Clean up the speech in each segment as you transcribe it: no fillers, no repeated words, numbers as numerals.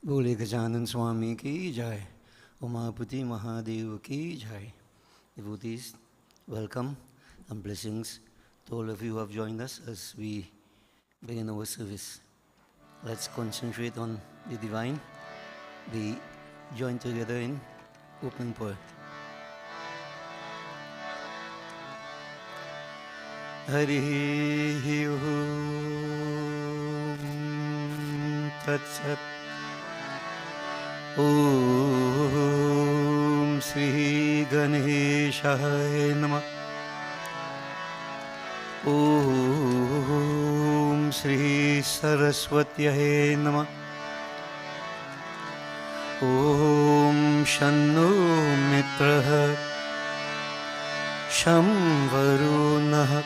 बोले गजानन स्वामी की जय, उमापति महादेव की जय. Devotees, welcome and blessings to all of you who have joined us as we begin our service. Let's concentrate on the divine. We join together in opening prayer. Hari Om Tat Sat. Om Shri Ganeshaya Namah. Om Shri Saraswatyaye Namah. Om Shanno Mitraha Sham Varunah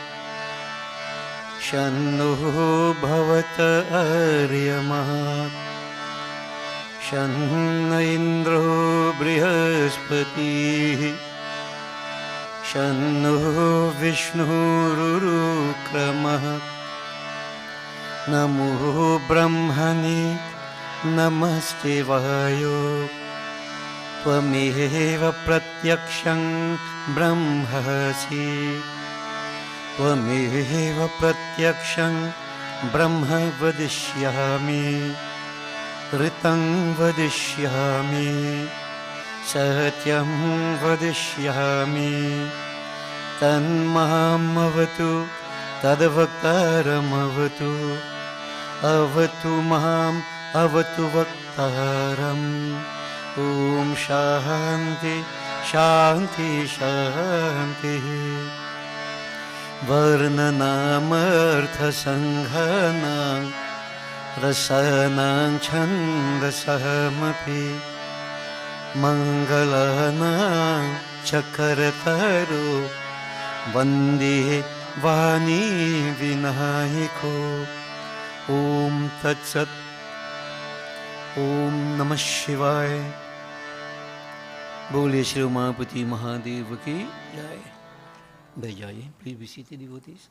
Shanno Bhavata Aryamah Shanna Indro Brihaspati Shanno Vishnu Rurukramah Namo Brahmani Namaste Vayo Tvameva Pratyaksham Brahmasi Tvameva Pratyaksham Brahma Vadishyami Ritam Vadishyami Satyam Vadishyami Tanmaham Avatu Tadavaktaram Avatu Avatu Maham Avatu Vaktaram. Om Shanti Shanti Shanti. Varnanamartha Sanghanam Rasanam Chandasamapi Mangalanam Chakarataru Vande Vani Vinayako. Om Tat Sat. Om Namah Shivaya. Bole Shri Umapati Mahadev ki jai. Bhai, please be seated, devotees.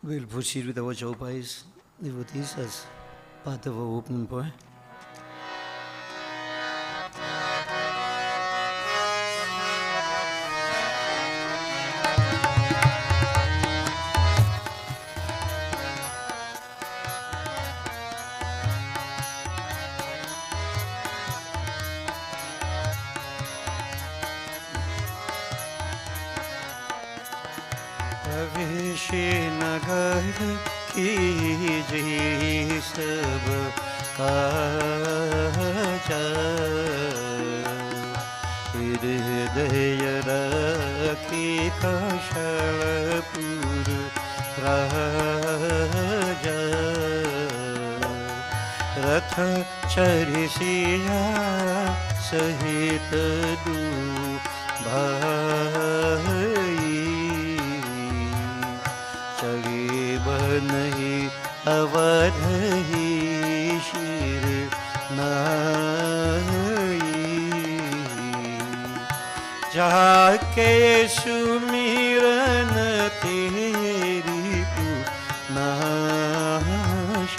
We'll proceed with our chaupais, devotees, as part of our opening prayer. नगर कीजिए सब काज हृदय रखी कशलपुर राज रथ चरिसिया सहित दू भाई नहीं अवधि शिर नाई जाके सुमिरन तेरी तू नाश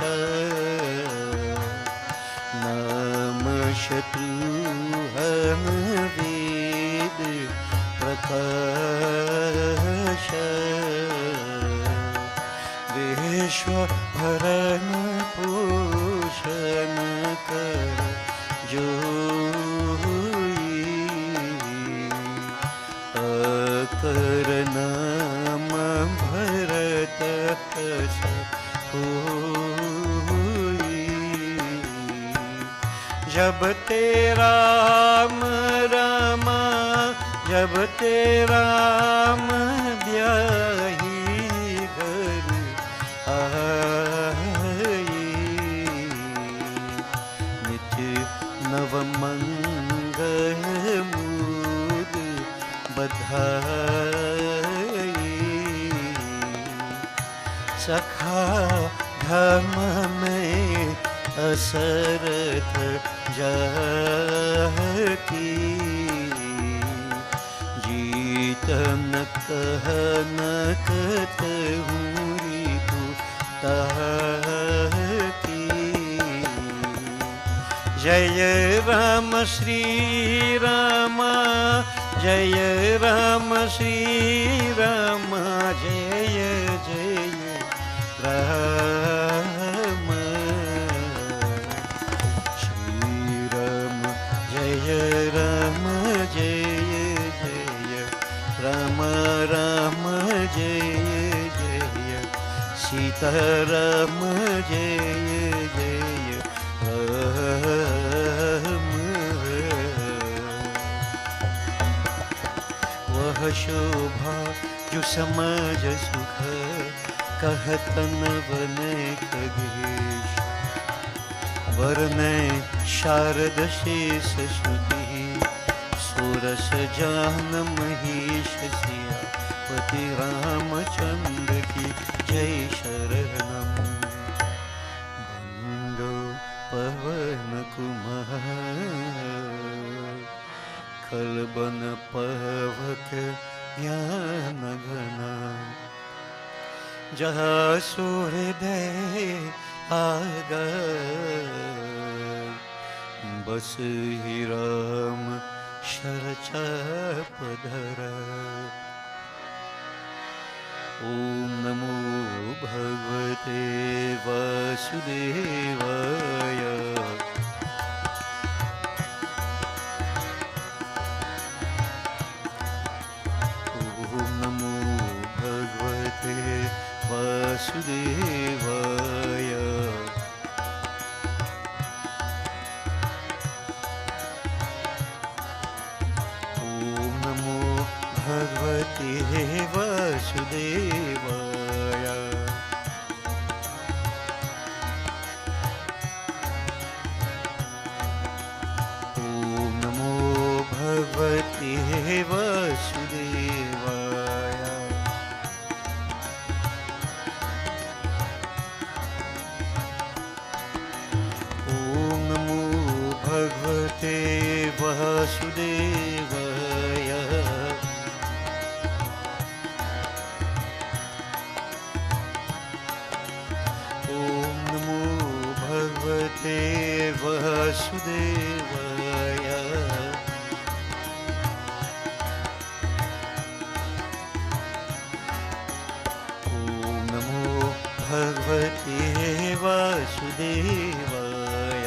नाम शत्रु है कर नाम भरत हस होई। जब तेरा रामा जब तेरा ब्याही घर आई। नित नव मंगल मूद बधाई। सखा धर्म में असरथ जाकी। जीतन कहन कतहूरी ताकी। जय राम श्री राम जय राम श्री राम जय जय राम। श्री राम जय राम जय जय राम राम जय जय सीता राम जय जय राम। वह शोभा जो समझ सुख कहतन बने खगेश। वरने शारद शेष श्रुति सोरस जान महेश सिया पति रामचंद्र की जय शरणम। बंदो पवन कुमार खलबन पवक ज्ञान घना। जहाँ सूर्योदय आगर बस ही राम शरचाप धरा। ओम नमो भगवते वासुदेवाय। ओम नमो भगवते वासुदेवाय। ओम नमो भगवते वासुदेवाय। ओम नमो भगवते वासुदेवाय। ओम नमो भगवते वासुदेवाय। ओम नमो भगवते वासुदेवाय। ओम नमो भगवते वासुदेवाय।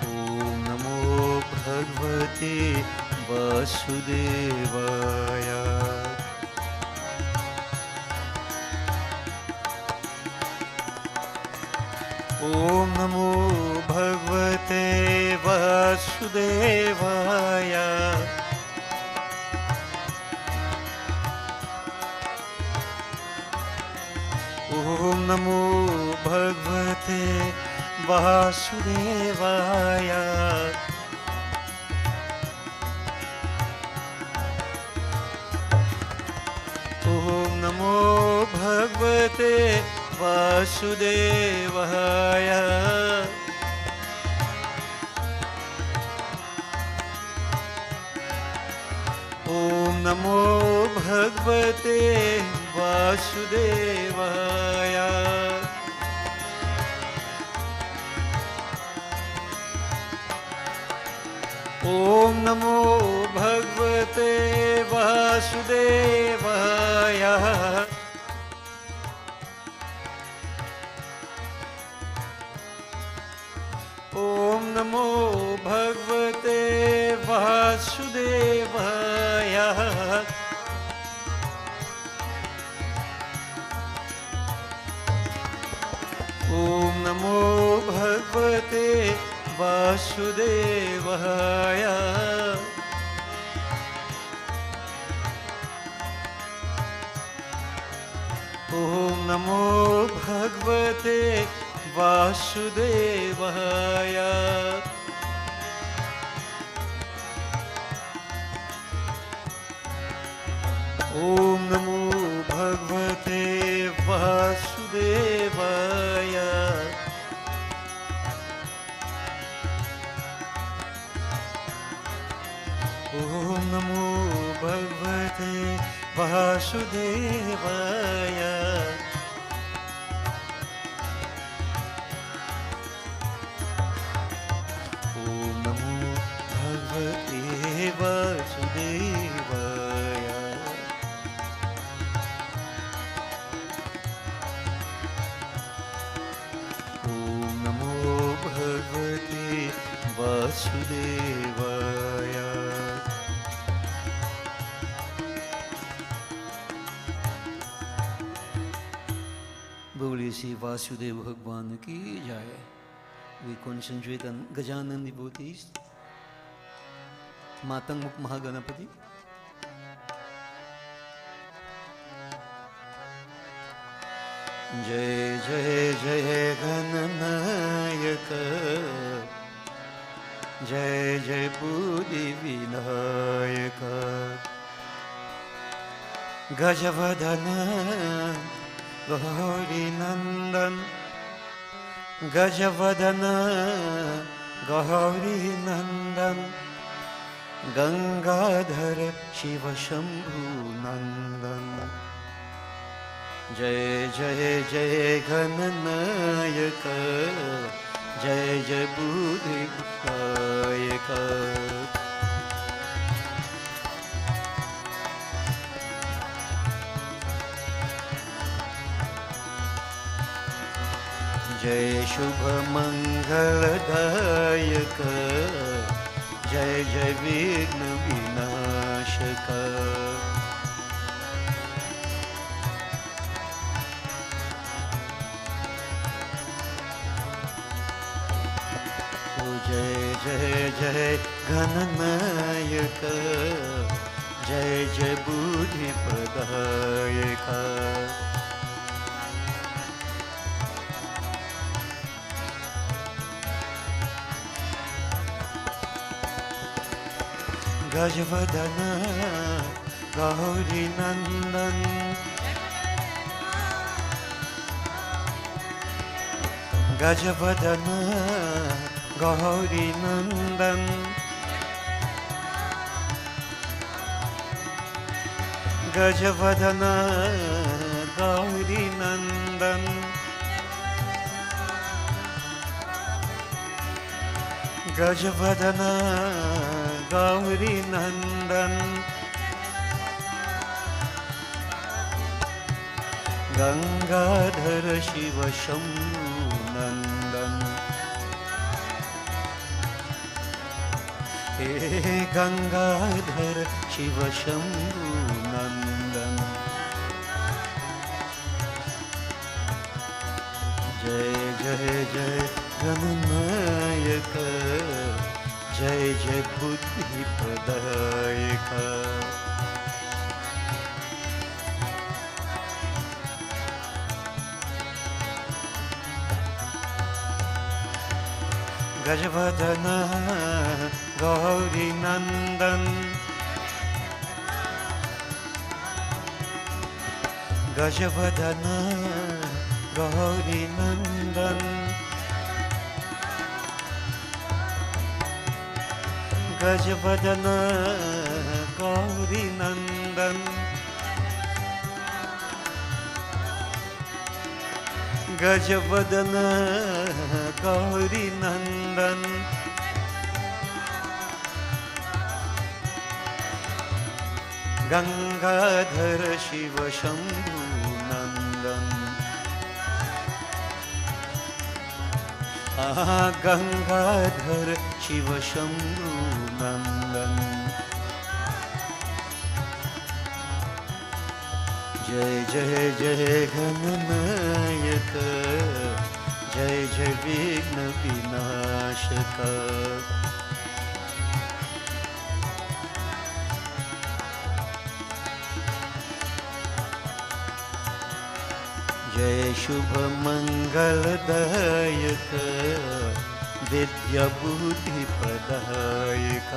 ओम नमो भगवते वासुदेवाय। ओम नमो भगवते वासुदेवाय। ओम नमो भगवते वासुदेवाय। ओम नमो भगवते वासुदेवाय। ओम नमो भगवते वासुदेवाय। ओम नमो भगवते वासुदेवाय। ओम नमो भगवते वासुदेवाय। ओम नमो भगवते वासुदेवाय। ओम नमो भगवते वासुदेवाय। ओम नमो भगवते वासुदेवाय। ओम नमो भगवते वासुदेवाय। ओम नमो भगवते वासुदेवाय। ओम नमो भगवते वासुदेवाय। बोलिए श्री वासुदेव भगवान की जय। We concentrate on Gajanan devotees. Matang Muk Mahaganapati. Jai Jai Jai Gananayaka. Jai Jai Buddhi Vinayaka. Gajavadana Gauri Nandan. Gajavadana Gauri Nandan. Gangadhar Shiva Shambhu Nandan. Jai Jai Jai Gananayaka. Jai Jai Buddhi Vinayaka. जय शुभ मंगलदायक। जय जय विघ्न विनाशक। जय जय जय गणनायक। जय जय बुद्धि प्रदायक। Gajavadana Gauri Nandan. Gajavadana Gauri Nandan. Gajavadana Gauri Nandan. Gajavadana Gauri Nandan. Gangadhar Shiva Shambhu Nandan. He Gangadhar Shiva Shambhu Nandan. Jai Jai Jai Gananayaka. Jai Jai Buddhi Pradayaka. Gajavadana Gauri Nandan. Gajavadana Gauri Nandan. Gajavadana Gauri Nandan. Gajavadana Gauri Nandan. Gangadhar Shiva Shambhu Nandan. Gangadhar Shiv Shambhu नंदन। जय जय जय गणनायक, जय जय विघ्न विनाशक। जय शुभ मंगलदायक, विद्या बुद्धि प्रदायक।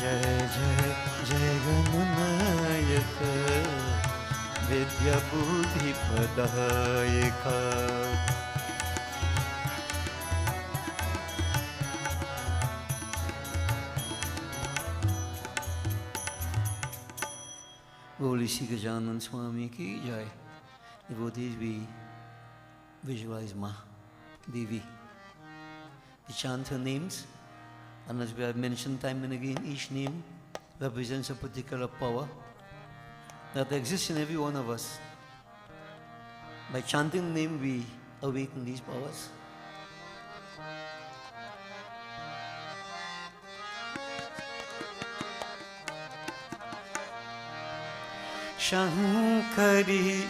जय जय जय गणनायक, विद्या बुद्धि प्रदायक। Holy Sri Gajanan Swami ki jai. Devotees, we visualize Ma, Devi. We chant her names, and as we have mentioned time and again, each name represents a particular power that exists in every one of us. By chanting the name, we awaken these powers. Shankari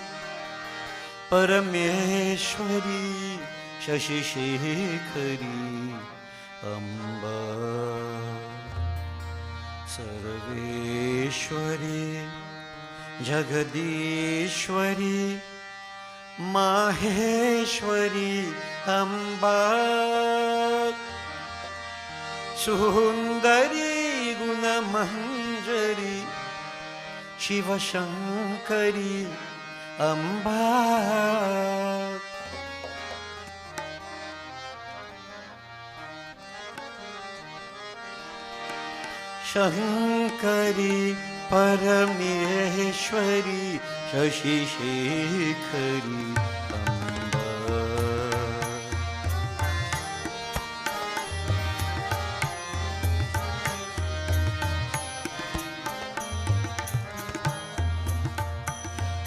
Parameshwari Shashi Shekhari Amba Sarveshwari Jagadishwari Maheshwari Amba Sundari Gunamanjari Shiva Shankari Amba Shankari Parameshwari Shashi Shekhari Amba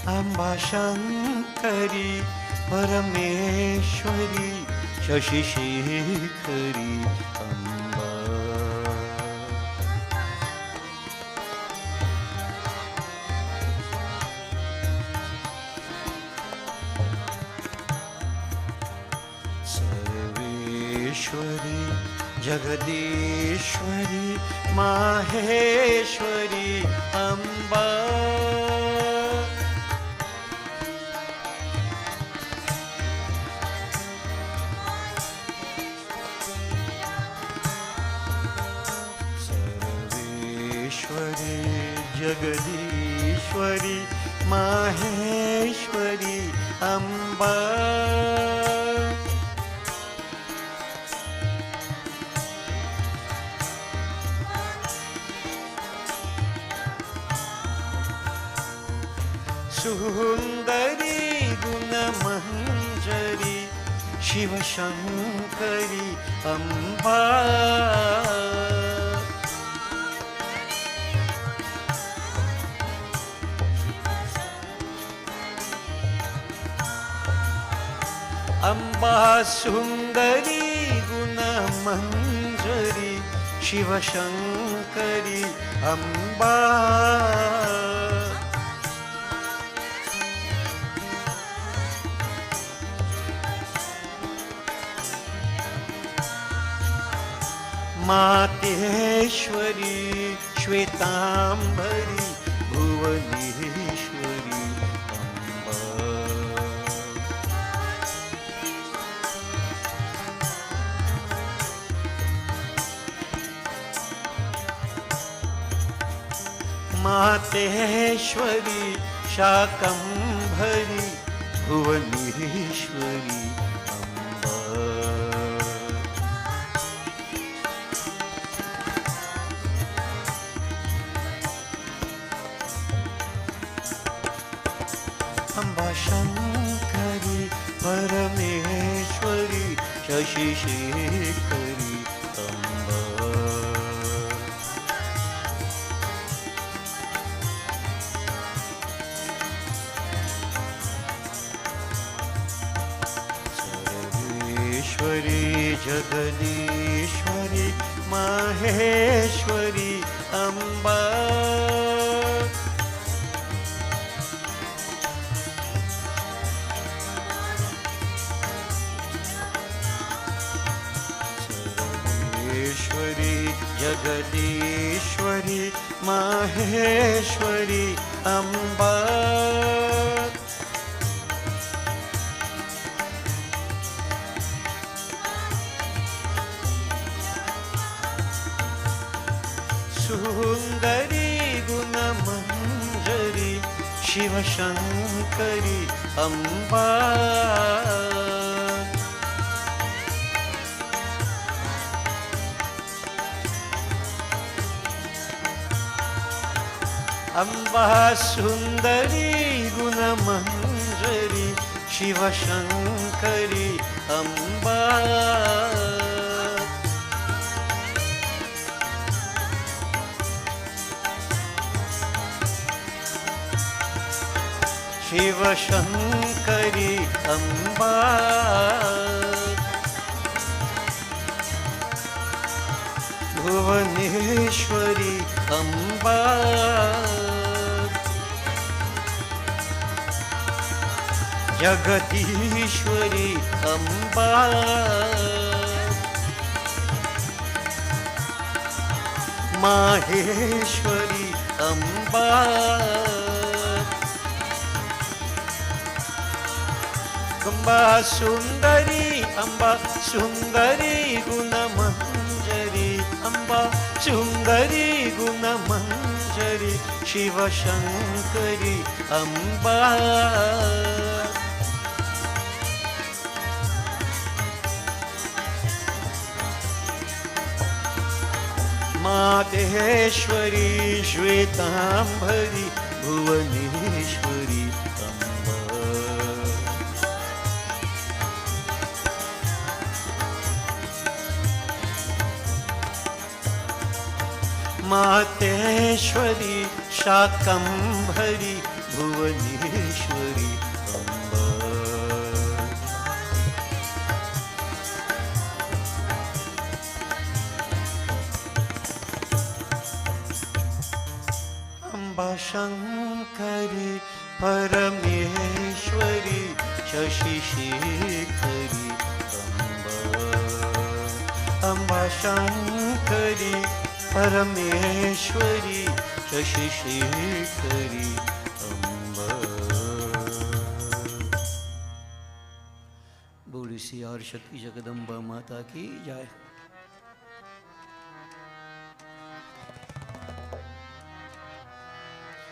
Amba Shankari Parameshwari Shashi Shekhari Amba Sarveshwari Jagadishwari Maheshwari Amba Jagadishwari Maheshwari Amba Sundari Gunamanjari Shiva Shankari Amba Amba Sundari Gunamanjari Shiva Shankari Amba Mateshwari Shvetambari Bhuvaneshwari Amba Mateshwari Shakambhari Bhuvaneshwari Amba Amba Shankari Parameshwari Shashi Shekhari Amba Jagadishwari Maheshwari Amba Sarveshwari Jagadishwari Maheshwari Amba सुंदरी गुणमंजरी शिवशंकरी अम्बा अम्बा सुंदरी गुणमंजरी शिवशंकरी अम्बा शिवशंकरी अम्बा भुवनेश्वरी अम्बा जगदीश्वरी अम्बा माहेश्वरी अम्बा अम्बा सुंदरी गुणमंजरी अम्बा सुंदरी गुणमंजरी शिवशंकरी अम्बा मातेश्वरी श्वेतांबरी भुवनेश्वरी मातेश्वरी शाकंभरी भुवनेश्वरी अम्बा अम्बा शंकरी परमेश्वरी शशिशेखरी अम्बा शंकरी परमेश्वरी शशिशेखरी अम्बा। बोली सियार शक्ति जगदम्बा माता की जय।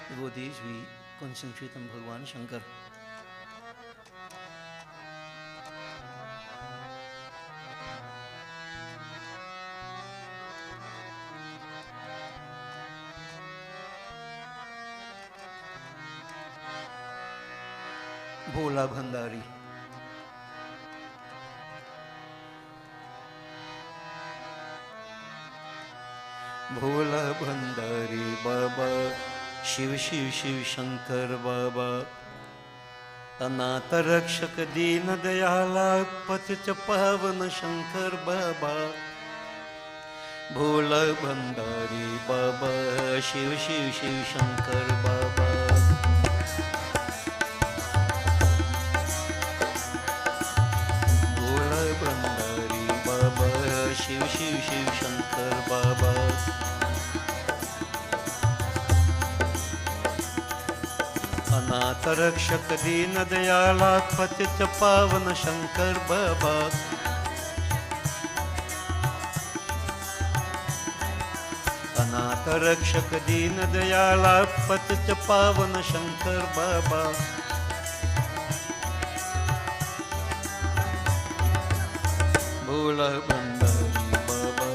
Devotees, we concentrate on Bhagwan Shankar. Bhola Bhandari Bhola Bhandari बाबा शिव शिव शिव शंकर बाबा अनाथ रक्षक दीन दयाला पतित पावन शंकर बाबा भोला भंडारी बाबा शिव शिव शिव शंकर बाबा शिव शिव शिव शंकर बाबा अनाथ रक्षक दीन दयाला पतित पावन शंकर बाबा अनाथ रक्षक दीन दयाला पतित पावन शंकर बाबा भोला भंडारी बाबा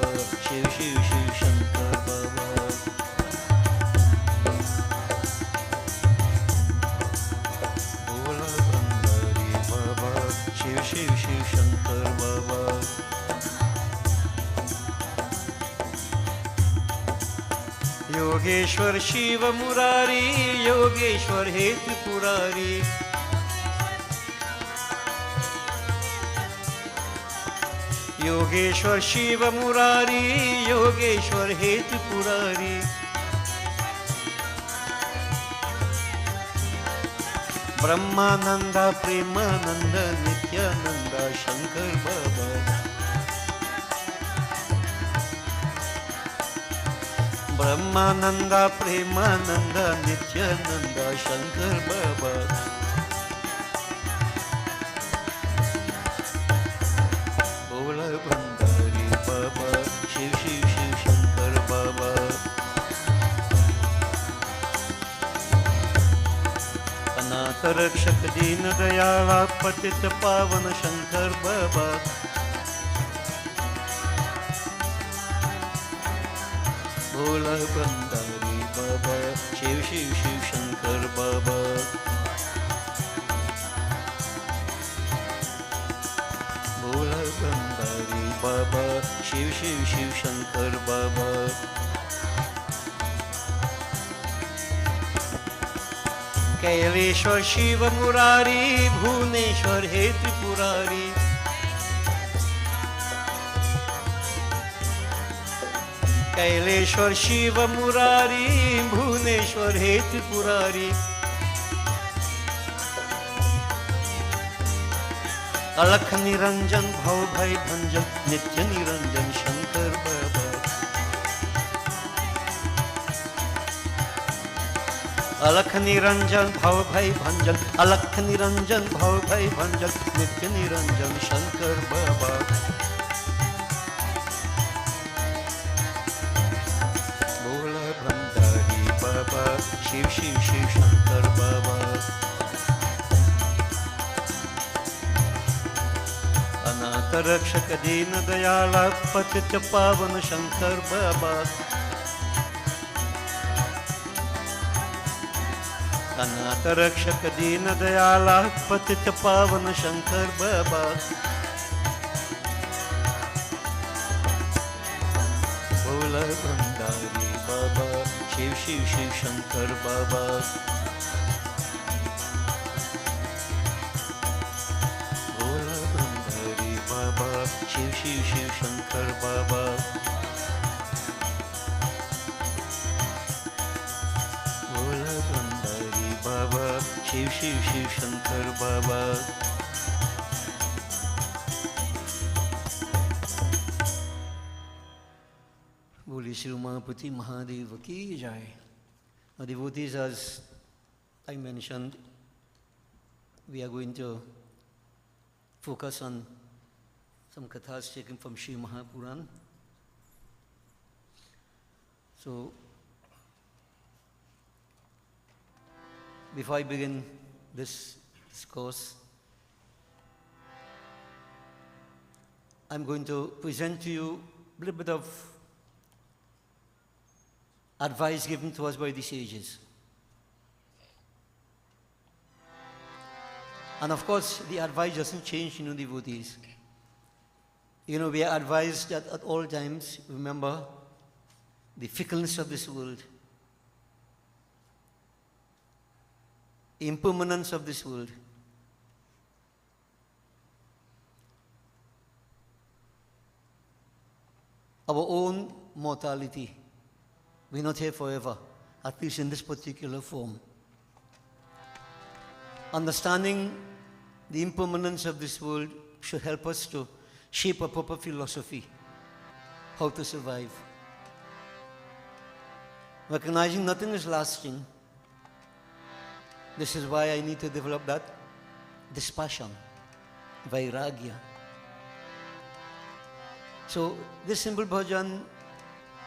शिव शिव शिव शंकर बाबा भोला भंडारी बाबा शिव शिव शिव शंकर बाबा योगेश्वर शिव मुरारी योगेश्वर हेतु पुरारी योगेश्वर शिव मुरारी, योगेश्वर हेतु पुरारी, ब्रह्मानंद प्रेमानंद नित्यानंद शंकर बाबा, ब्रह्मानंद प्रेमानंद नित्यानंद शंकर बाबा, भोला भंडारी बाबा, शिव शिव शिव शंकर बाबा, अनाथ रक्षक दीन दयाला पतित पावन शंकर बाबा, भोला भंडारी बाबा, शिव शिव शिव शंकर बाबा, भोला भंडारी बाबा, शिव शिव शिव शंकर बाबा, कैलेश्वर शिव मुरारी, भुवनेश्वर हे त्रिपुरारी, कैलेश्वर शिव मुरारी, भुवनेश्वर हे त्रिपुरारी, अलख निरंजन भव भय भंजन नित्य निरंजन शंकर बाबा, अलख निरंजन भव भय भंजन, अलख निरंजन भव भय भंजन नित्य निरंजन शंकर बाबा, भोला भंडारी बाबा, शिव शिव शिव शंकर बाबा, अनाथ रक्षक दीन दयाला पतित पावन शंकर बाबा, अनाथ रक्षक दीन दयाला पतित पावन शंकर बाबा, भोला भंडारी बाबा, शिव शिव शिव शंकर बाबा, भोला भंडारी बाबा, शिव शिव शिव शंकर बाबा, भोला भंडारी बाबा, शिव शिव शिव शंकर बाबा, बोलिए श्री उमापति महादेव की जय. Now devotees, as I mentioned, we are going to focus on some kathas taken from Sri Mahapuran. So, before I begin this course, I'm going to present to you a little bit of advice given to us by the sages. And of course, the advice doesn't change, devotees. We are advised that at all times, remember the fickleness of this world, the impermanence of this world. Our own mortality. We're not here forever, at least in this particular form. Understanding the impermanence of this world should help us to shape a proper philosophy, how to survive. Recognizing nothing is lasting, this is why I need to develop that dispassion, vairagya. So this simple bhajan,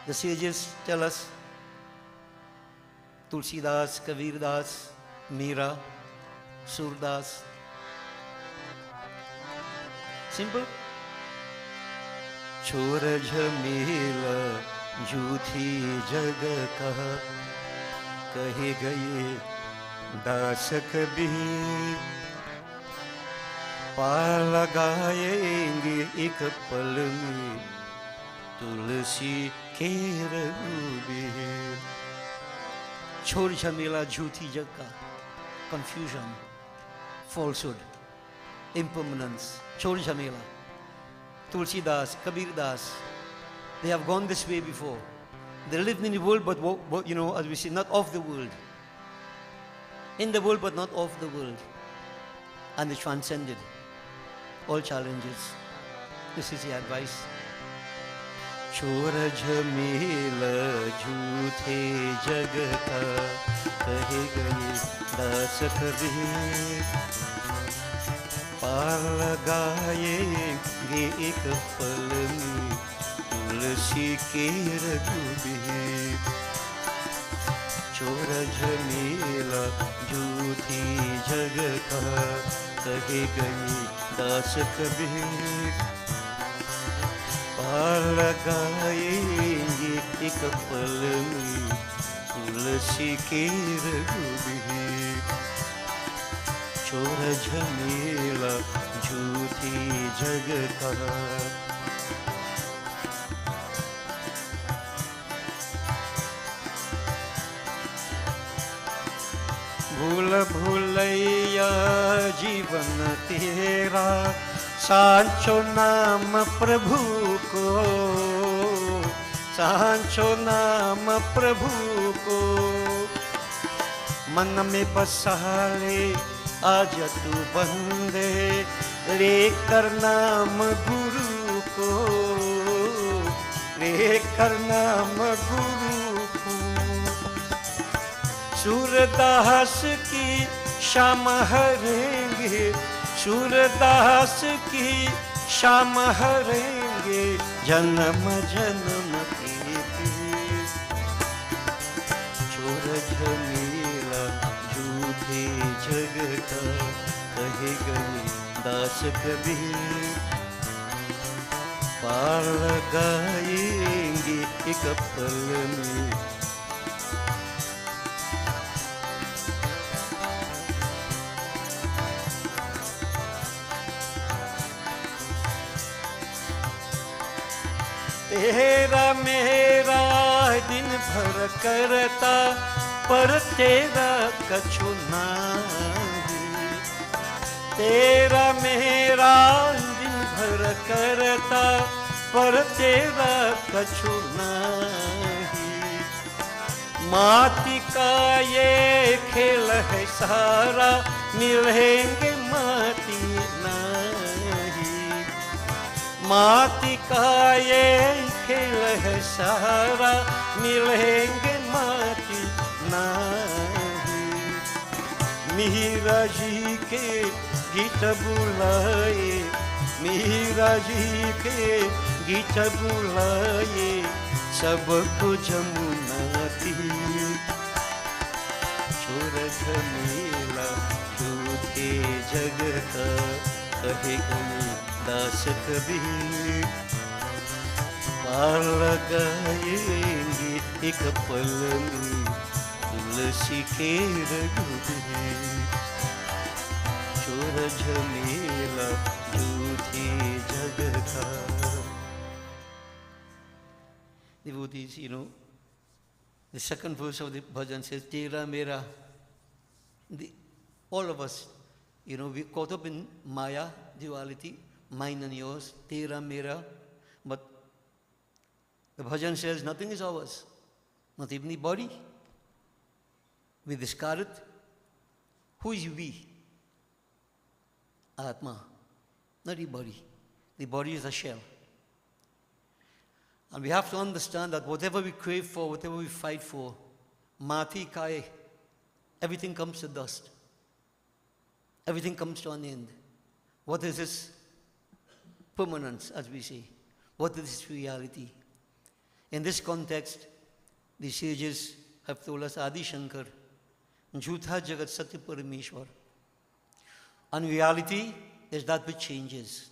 the sages tell us, Tulsidas, Kabirdas, Meera, Surdas. Simple. Chor jhamela jhuthi jag kah, kahe gaye das kabir, पार लगाएंगे एक पल में तुलसी के रघुबीर. छोड़ झमेला झूठी जग का, confusion, falsehood, impermanence. छोड़ झमेला. Tulsi Das, Kabir Das. They have gone this way before. They lived in the world, but as we say, not of the world. In the world, but not of the world. And they transcended all challenges. This is the advice. चोर झमेल झूठे जग का कहे गए दास कबीर पार लगाएंगे एक पल में तुलसी के रघुबीर चोर झमेला झूठी जग का कहे गए दास कबीर पार लगाएंगे एक पल में तुलसी के रघुबीर चोर झमेला झूठी जग का भूल भूलैया जीवन तेरा सांचो नाम प्रभु को सांचो नाम प्रभु को मन में बसा ले आज तू बंदे लेकर नाम गुरु को लेकर नाम गुरु को सूरदास की शाम हरेंगे सूरदास की शाम हरेंगे जन्म जन्म के पीर चोर झमेला झूठे जग का कहे गए दास कबीर पार लगाएंगे एक पल में तेरा मेरा दिन भर करता पर तेरा कछु नहीं तेरा मेरा दिन भर करता पर तेरा कछु नहीं माटी का ये खेल है सारा मिलेंगे माटी नहीं माटी का ये खेल है सारा मिलेंगे माटी नहीं मीरा जी के गीत बुलाए मीरा जी के गीत बुलाए सबको जमुना तीर चोर झमेला झूठे जग का कहे गए दास कबीर पार लगाएंगे एक पल में तुलसी के रघुबीर चोर झमेला झूठी जग का Devotees, the second verse of the bhajan says, Tera Mera. All of us, we caught up in Maya, duality, mine and yours, Tera Mera. But the bhajan says, nothing is ours, not even the body. We discard it. Who is we? Atma, not the body. The body is a shell. And we have to understand that whatever we crave for, whatever we fight for, mati kai, everything comes to dust. Everything comes to an end. What is this permanence, as we say? What is this reality? In this context, the sages have told us Adi Shankar, Jhutha Jagat Satya Parameshwar. And reality is that which changes.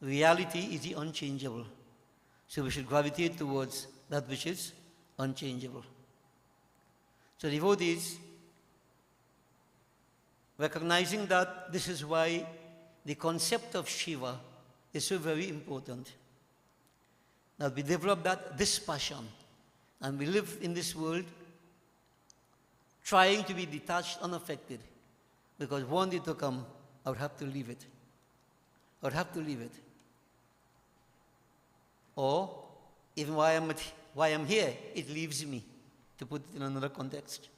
Reality is the unchangeable. So we should gravitate towards that which is unchangeable. So devotees, recognizing that this is why the concept of Shiva is so very important. That we develop this passion, and we live in this world trying to be detached, unaffected, because one day to come, I would have to leave it. I would have to leave it. Or even why I'm here, it leaves me, to put it in another context.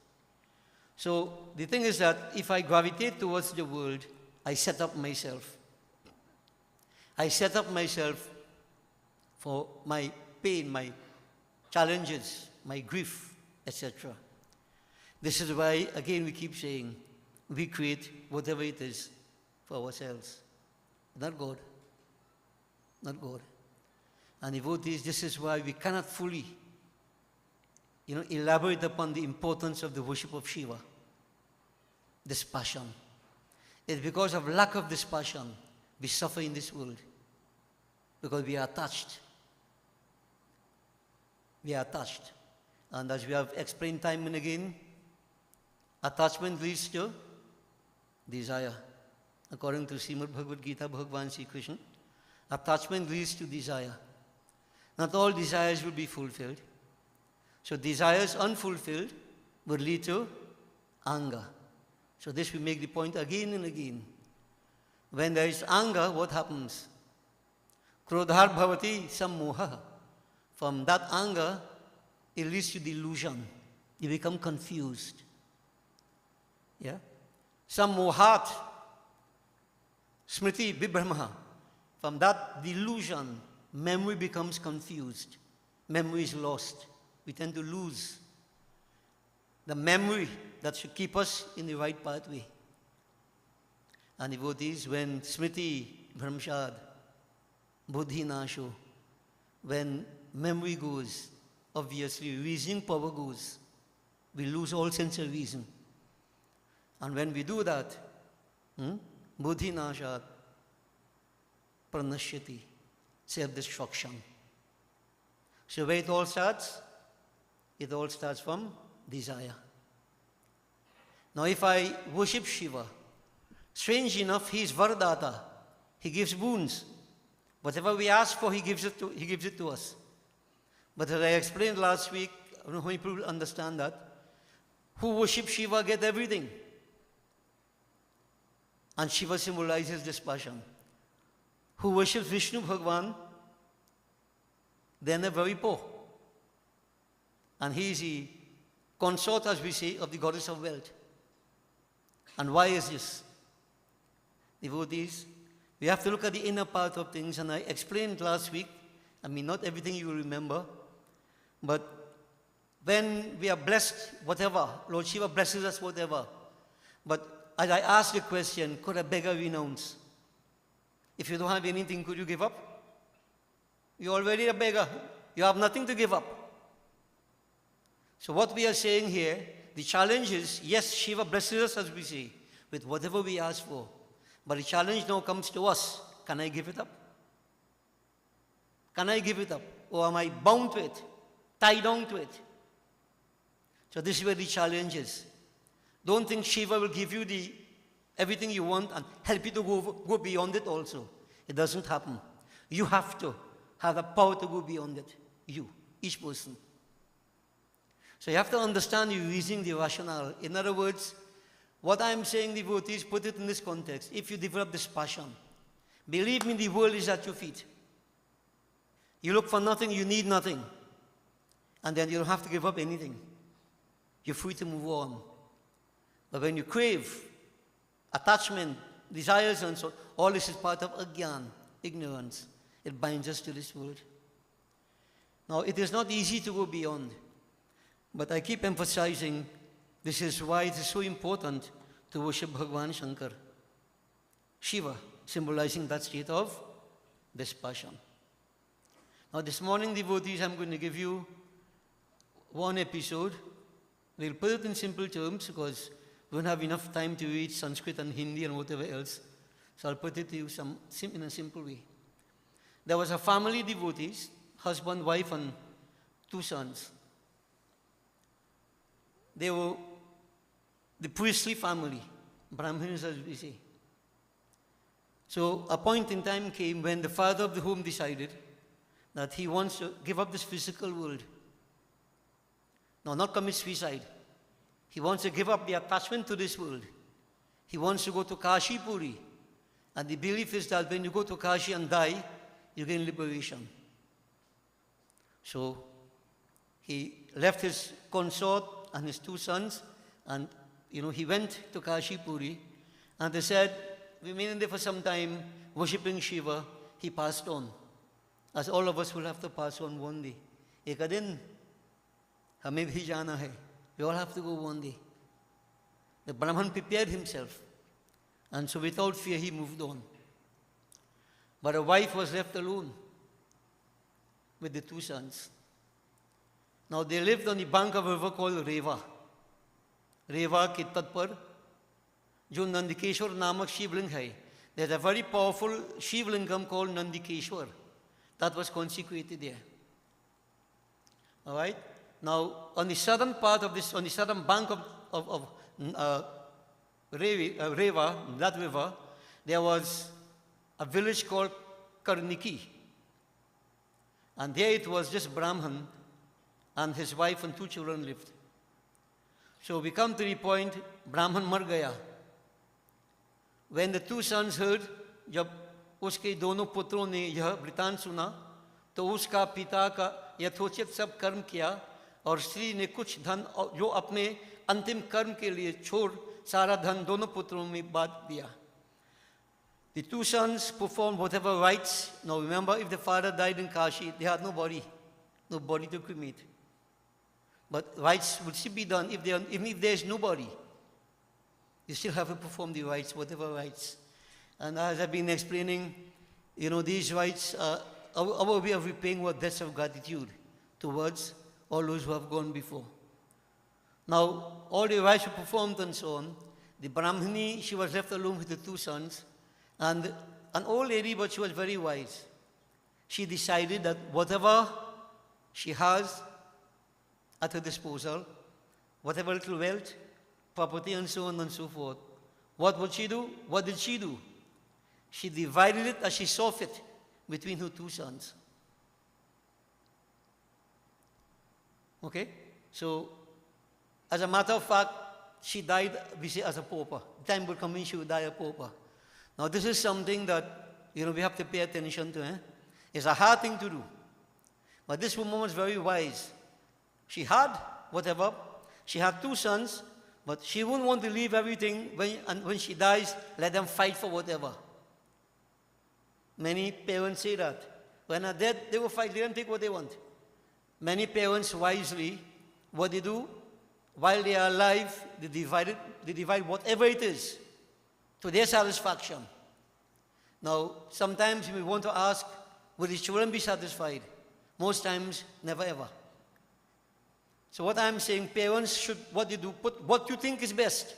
So the thing is that if I gravitate towards the world, I set up myself. I set up myself for my pain, my challenges, my grief, etc. This is why, again, we keep saying, we create whatever it is for ourselves. Not God. Not God. And devotees, this is why we cannot fully, elaborate upon the importance of the worship of Shiva. This passion. It's because of lack of this passion we suffer in this world. Because we are attached. We are attached. And as we have explained time and again, attachment leads to desire. According to Srimad Bhagavad Gita, Bhagavan Sri Krishna, attachment leads to desire. Not all desires will be fulfilled. So desires unfulfilled will lead to anger. So this we make the point again and again. When there is anger, what happens? Krodhar bhavati sammoha. From that anger, it leads to delusion. You become confused. Yeah? Sammohat, smriti vibhramaha. From that delusion, memory becomes confused. Memory is lost. We tend to lose the memory that should keep us in the right pathway. And devotees, when smriti bhramshad, buddhi nasho, when memory goes, obviously reasoning power goes. We lose all sense of reason. And when we do that, buddhi nashat, pranashyati, self-destruction. So where it all starts? It all starts from desire. Now if I worship Shiva, strange enough, he is Vardata. He gives boons. Whatever we ask for, he gives it to us. But as I explained last week, I don't know how many people understand that. Who worship Shiva get everything. And Shiva symbolizes this passion. Who worships Vishnu Bhagavan, then they're very poor. And he is the consort, as we say, of the goddess of wealth. And why is this? Devotees, we have to look at the inner part of things, and I explained last week, not everything you will remember, but when we are blessed, whatever, Lord Shiva blesses us, whatever. But as I asked the question, could a beggar renounce? If you don't have anything, could you give up? You're already a beggar. You have nothing to give up. So what we are saying here, the challenge is, yes, Shiva blesses us, as we say, with whatever we ask for. But the challenge now comes to us. Can I give it up? Can I give it up? Or am I bound to it? Tied down to it? So this is where the challenge is. Don't think Shiva will give you everything you want and help you to go beyond it also. It doesn't happen. You have to have the power to go beyond it. You, each person. So you have to understand the reasoning, the rationale. In other words, what I'm saying, devotees, put it in this context. If you develop this passion, believe me, the world is at your feet. You look for nothing, you need nothing. And then you don't have to give up anything. You're free to move on. But when you crave, attachment, desires and so on, all this is part of agyan, ignorance. It binds us to this world. Now, it is not easy to go beyond. But I keep emphasizing, this is why it is so important to worship Bhagavan Shankar. Shiva, symbolizing that state of this passion. Now this morning, devotees, I'm going to give you one episode. We'll put it in simple terms because we don't have enough time to read Sanskrit and Hindi and whatever else. So I'll put it to you in a simple way. There was a family, devotees, husband, wife, and 2 sons. They were the priestly family, Brahmins as we say. So a point in time came when the father of the home decided that he wants to give up this physical world. No, not commit suicide. He wants to give up the attachment to this world. He wants to go to Kashi Puri. And the belief is that when you go to Kashi and die, you gain liberation. So he left his consort and his 2 sons, and he went to Kashi Puri, and they said, remaining there for some time, worshipping Shiva, he passed on. As all of us will have to pass on one day. Ek din, hame bhi jana hai. We all have to go one day. The Brahman prepared himself, and so without fear he moved on. But a wife was left alone with the 2 sons. Now they lived on the bank of a river called Reva. Reva ke tat par, jo Nandikeshwar namak Shivling hai. There's a very powerful Shivlingam called Nandikeshwar that was consecrated there. All right? Now, on the southern part of this, on the southern bank of Reva, that river, there was a village called Karniki. And there it was just Brahman, and his wife and 2 children lived. So we come to the point, Brahman mar gaya. When the 2 sons heard, जब उसके दोनों पुत्रों ने यह वृतांत सुना, तो उसका पिता का यथोचित सब कर्म किया, और स्त्री ने कुछ धन जो अपने अंतिम कर्म के लिए छोड़ सारा धन दोनों पुत्रों में बांट दिया. The 2 sons performed whatever rites. Now remember, if the father died in Kashi, they had no body to cremate. But rites would still be done even if there is no body. You still have to perform the rites, whatever rites. And as I've been explaining, these rites are our way of repaying our debts of gratitude towards all those who have gone before. Now, all the rites were performed and so on. The Brahmini, she was left alone with the 2 sons. And an old lady, but she was very wise. She decided that whatever she has at her disposal, whatever little wealth, property and so on and so forth, what would she do? What did she do? She divided it as she saw fit between her 2 sons. Okay? So, as a matter of fact, she died, we say, as a pauper. The time would come when she would die a pauper. Now, this is something that, we have to pay attention to. It's a hard thing to do. But this woman was very wise. She had whatever. She had 2 sons, but she wouldn't want to leave everything. When she dies, let them fight for whatever. Many parents say that. When they're dead, they will fight. Let them take what they want. Many parents wisely, what they do, while they are alive, they divide whatever it is to their satisfaction. Now, sometimes we want to ask, will the children be satisfied? Most times, never ever. So what I'm saying, parents should, what they do, put what you think is best.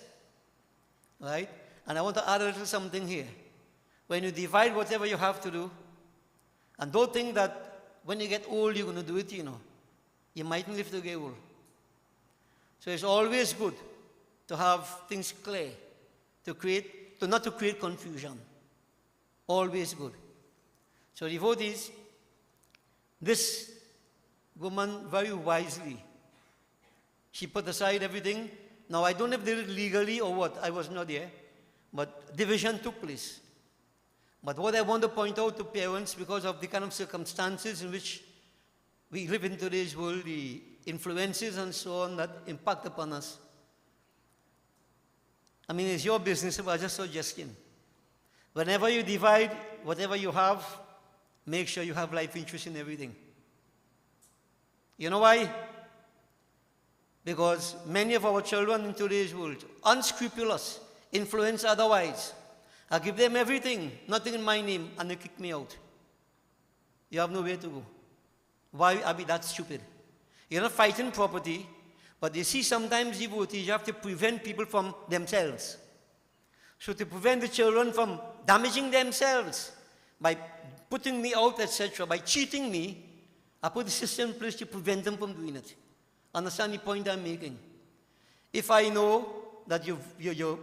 Right? And I want to add a little something here. When you divide whatever you have to do, and don't think that when you get old, you're going to do it, You mightn't live to get old. So it's always good to have things clear, not to create confusion. Always good. So devotees, this woman very wisely, she put aside everything. Now I don't know if they did it legally or what, I was not there, but division took place. But what I want to point out to parents, because of the kind of circumstances in which we live in today's world, the influences and so on that impact upon us. I mean, it's your business, but I'm just suggesting. Whenever you divide whatever you have, make sure you have life interest in everything. You know why? Because many of our children in today's world, unscrupulous, influence otherwise. I give them everything, nothing in my name, and they kick me out. You have nowhere to go. Why are we that stupid? You're not fighting property, but you see sometimes devotees, you have to prevent people from themselves. So to prevent the children from damaging themselves by putting me out, etc., by cheating me, I put the system in place to prevent them from doing it. Understand the point I'm making? If I know that you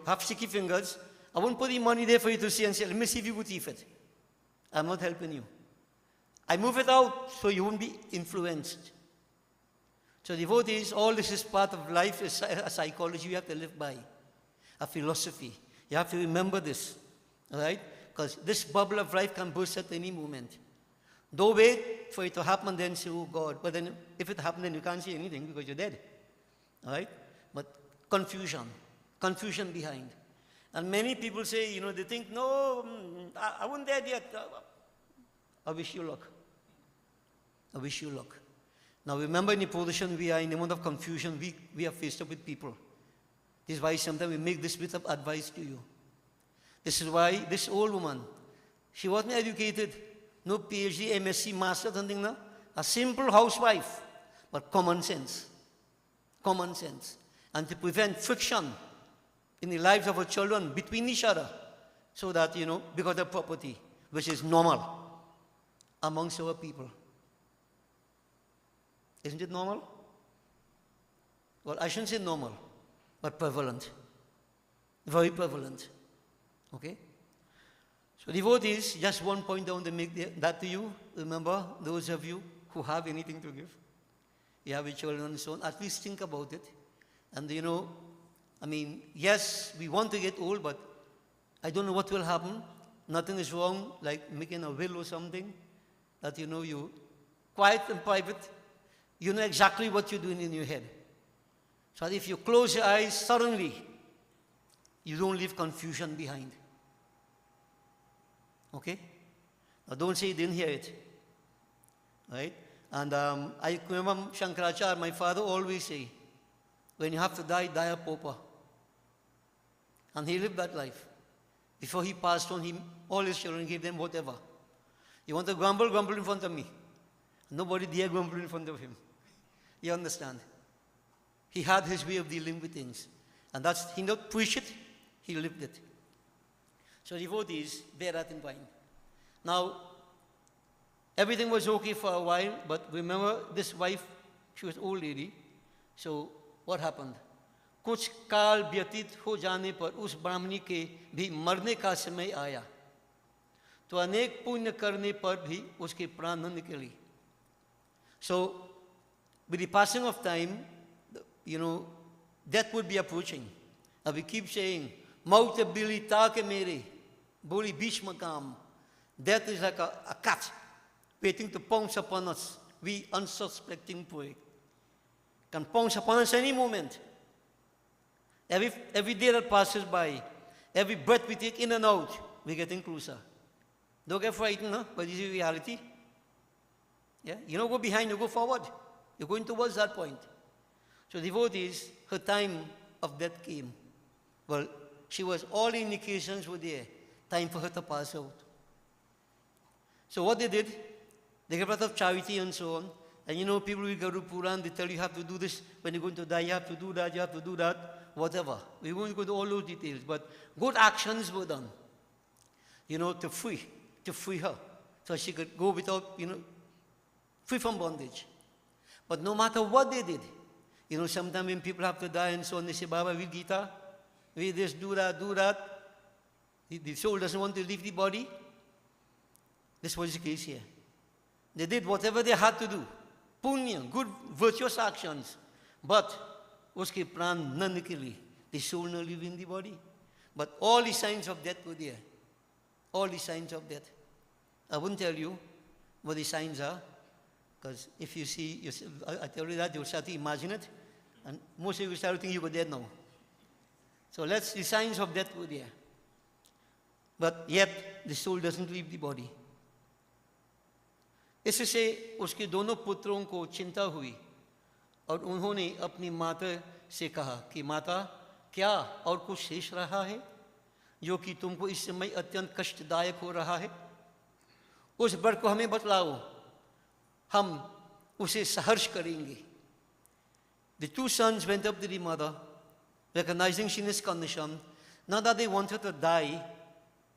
have sticky fingers, I won't put the money there for you to see and say, let me see if you would thief it. I'm not helping you. I move it out so you won't be influenced. So devotees, all this is part of life, is a psychology you have to live by, a philosophy. You have to remember this, all right? Because this bubble of life can burst at any moment. Don't wait for it to happen, then say, oh God. But then if it happened, then you can't say anything because you're dead. All right? But confusion behind. And many people say, they think, no, I wasn't dead yet. I wish you luck. I wish you luck. Now remember, in the position we are, in the moment of confusion, we are faced up with people. This is why sometimes we make this bit of advice to you. This is why this old woman, she wasn't educated, no PhD, MSc, master, something, no? A simple housewife, but common sense. Common sense. And to prevent friction in the lives of our children between each other, so that, because of property, which is normal amongst our people. Isn't it normal? Well, I shouldn't say normal, but prevalent. Very prevalent. Okay? So devotees, just one point down to make that to you. Remember, those of you who have anything to give, you have your children and so on, at least think about it. And yes, we want to get old, but I don't know what will happen. Nothing is wrong, like making a will or something, that you quiet and private. You know exactly what you're doing in your head. So that if you close your eyes, suddenly, you don't leave confusion behind. Okay? Now don't say you didn't hear it. Right? And I remember Shankaracharya, my father, always say, when you have to die, die a pauper. And he lived that life. Before he passed on, all his children gave them whatever. You want to grumble, grumble in front of me. Nobody dare grumble in front of him. You understand? He had his way of dealing with things. And he not preached it, he lived it. So devotees, bear that in mind. Now, everything was okay for a while, but remember this wife, she was old lady. So what happened? कुछ काल व्यतीत हो जाने पर उस ब्राह्मणी के भी मरने का समय आया, तो अनेक पुण्य करने पर भी उसके प्राण न निकली. So, with the passing of time, death would be approaching. And we keep saying, Mautabilita ke mere, boli beach makam. Death is like a cat waiting to pounce upon us. We unsuspecting prey. Can pounce upon us any moment. Every day that passes by, every breath we take in and out, we're getting closer. Don't get frightened, huh? But this is reality. Yeah? You don't go behind, you go forward. You're going towards that point. So devotees, her time of death came. Well, all indications were there. Time for her to pass out. So what they did, they gave a lot of charity and so on. And people will go to Puran, they tell you have to do this. When you're going to die, you have to do that, you have to do that. Whatever. We won't go to all those details. But good actions were done. To free her. So she could go without, free from bondage. But no matter what they did, sometimes when people have to die and so on, they say, Baba, read Gita, read this, do that. The soul doesn't want to leave the body. This was the case here. They did whatever they had to do. Punya, good, virtuous actions. But, uske pran na nikili. The soul no live in the body. But all the signs of death were there. All the signs of death. I wouldn't tell you what the signs are. Because if you see, I tell you that, you'll start to imagine it. And most of you will start to think you were dead now. So the signs of death were there. But yet, the soul doesn't leave the body. इससे उसके दोनों पुत्रों को चिंता हुई और उन्होंने अपनी माता से कहा कि माता, क्या और कुछ शेष रहा है जो कि तुमको इस समय अत्यंत कष्टदायक हो रहा है? उस वर को हमें बतलाओ, हम उसे सहर्ष करेंगे. The two sons went up to the mother, recognizing she in this condition, not that they wanted to die,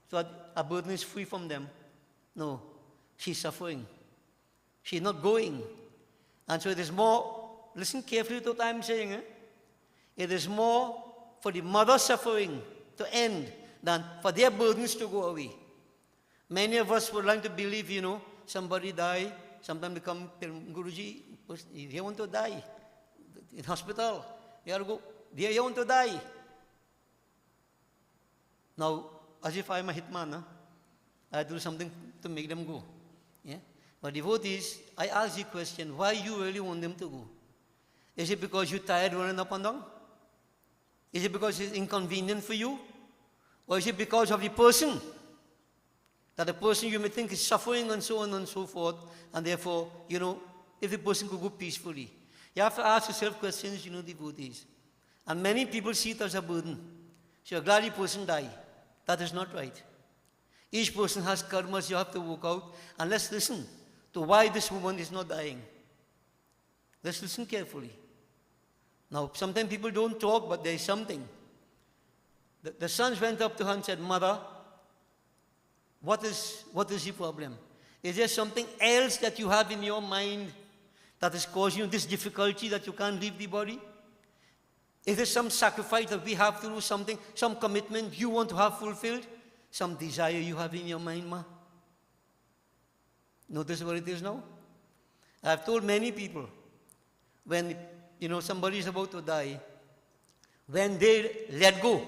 so that a burden is free from them. No, she's suffering. She's not going. And so it is more, listen carefully to what I'm saying. It is more for the mother's suffering to end than for their burdens to go away. Many of us would like to believe, somebody die, sometimes they come, Guruji, they want to die. In hospital, they are go, they want to die. Now, as if I'm a hitman, I do something to make them go. Yeah? But devotees, I ask the question, why you really want them to go? Is it because you're tired running up and down? Is it because it's inconvenient for you? Or is it because of the person? That the person you may think is suffering and so on and so forth, and therefore, if the person could go peacefully. You have to ask yourself questions, devotees. And many people see it as a burden. So you're glad the person died. That is not right. Each person has karmas you have to work out, and let's listen to why this woman is not dying. Let's listen carefully. Now, sometimes people don't talk, but there is something. The sons went up to her and said, Mother, what is the problem? Is there something else that you have in your mind that is causing you this difficulty that you can't leave the body? Is there some sacrifice that we have to do, something, some commitment you want to have fulfilled? Some desire you have in your mind, Ma? Notice what it is now? I've told many people, when somebody is about to die, when they let go,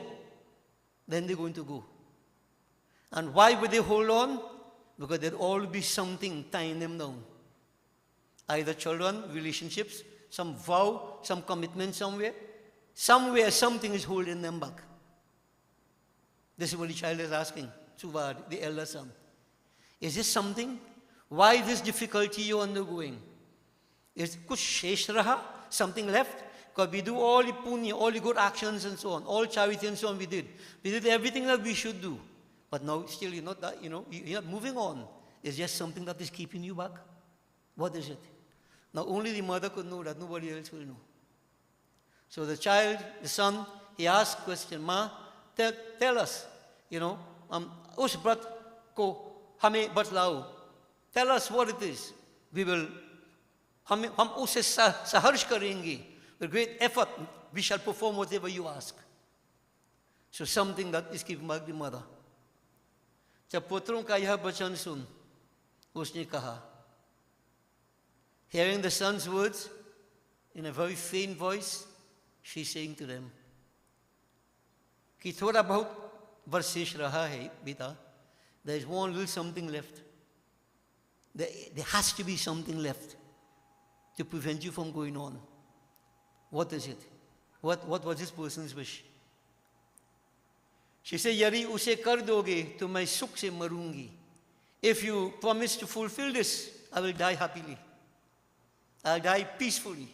then they're going to go. And why would they hold on? Because there'll always be something tying them down. Either children, relationships, some vow, some commitment somewhere. Somewhere something is holding them back. This is what the child is asking, Suvad, the elder son. Is this something? Why this difficulty you're undergoing? Is kuch shesh raha? Something left? Because we do all the punya, all the good actions and so on, all charity and so on we did. We did everything that we should do. But now still you're not that, you're not moving on. It's just something that is keeping you back. What is it? Now only the mother could know that, nobody else will know. So the child, the son, he asked question, Ma, tell us, us brat ko hame batlao. Tell us what it is. We will, hum usse saharsh karenge. With great effort, we shall perform whatever you ask. So something that is keeping back the mother. जब पुत्रों का यह वचन सुन, उसने कहा, hearing the son's words in a very faint voice, she's saying to them, कि थोड़ा बहुत वर्षेश रहा है बेटा, there is one little something left. There has to be something left to prevent you from going on. What is it? What was this person's wish? She said, Yari use kar doge, to mai sukh se marungi. If you promise to fulfill this, I will die happily. I'll die peacefully.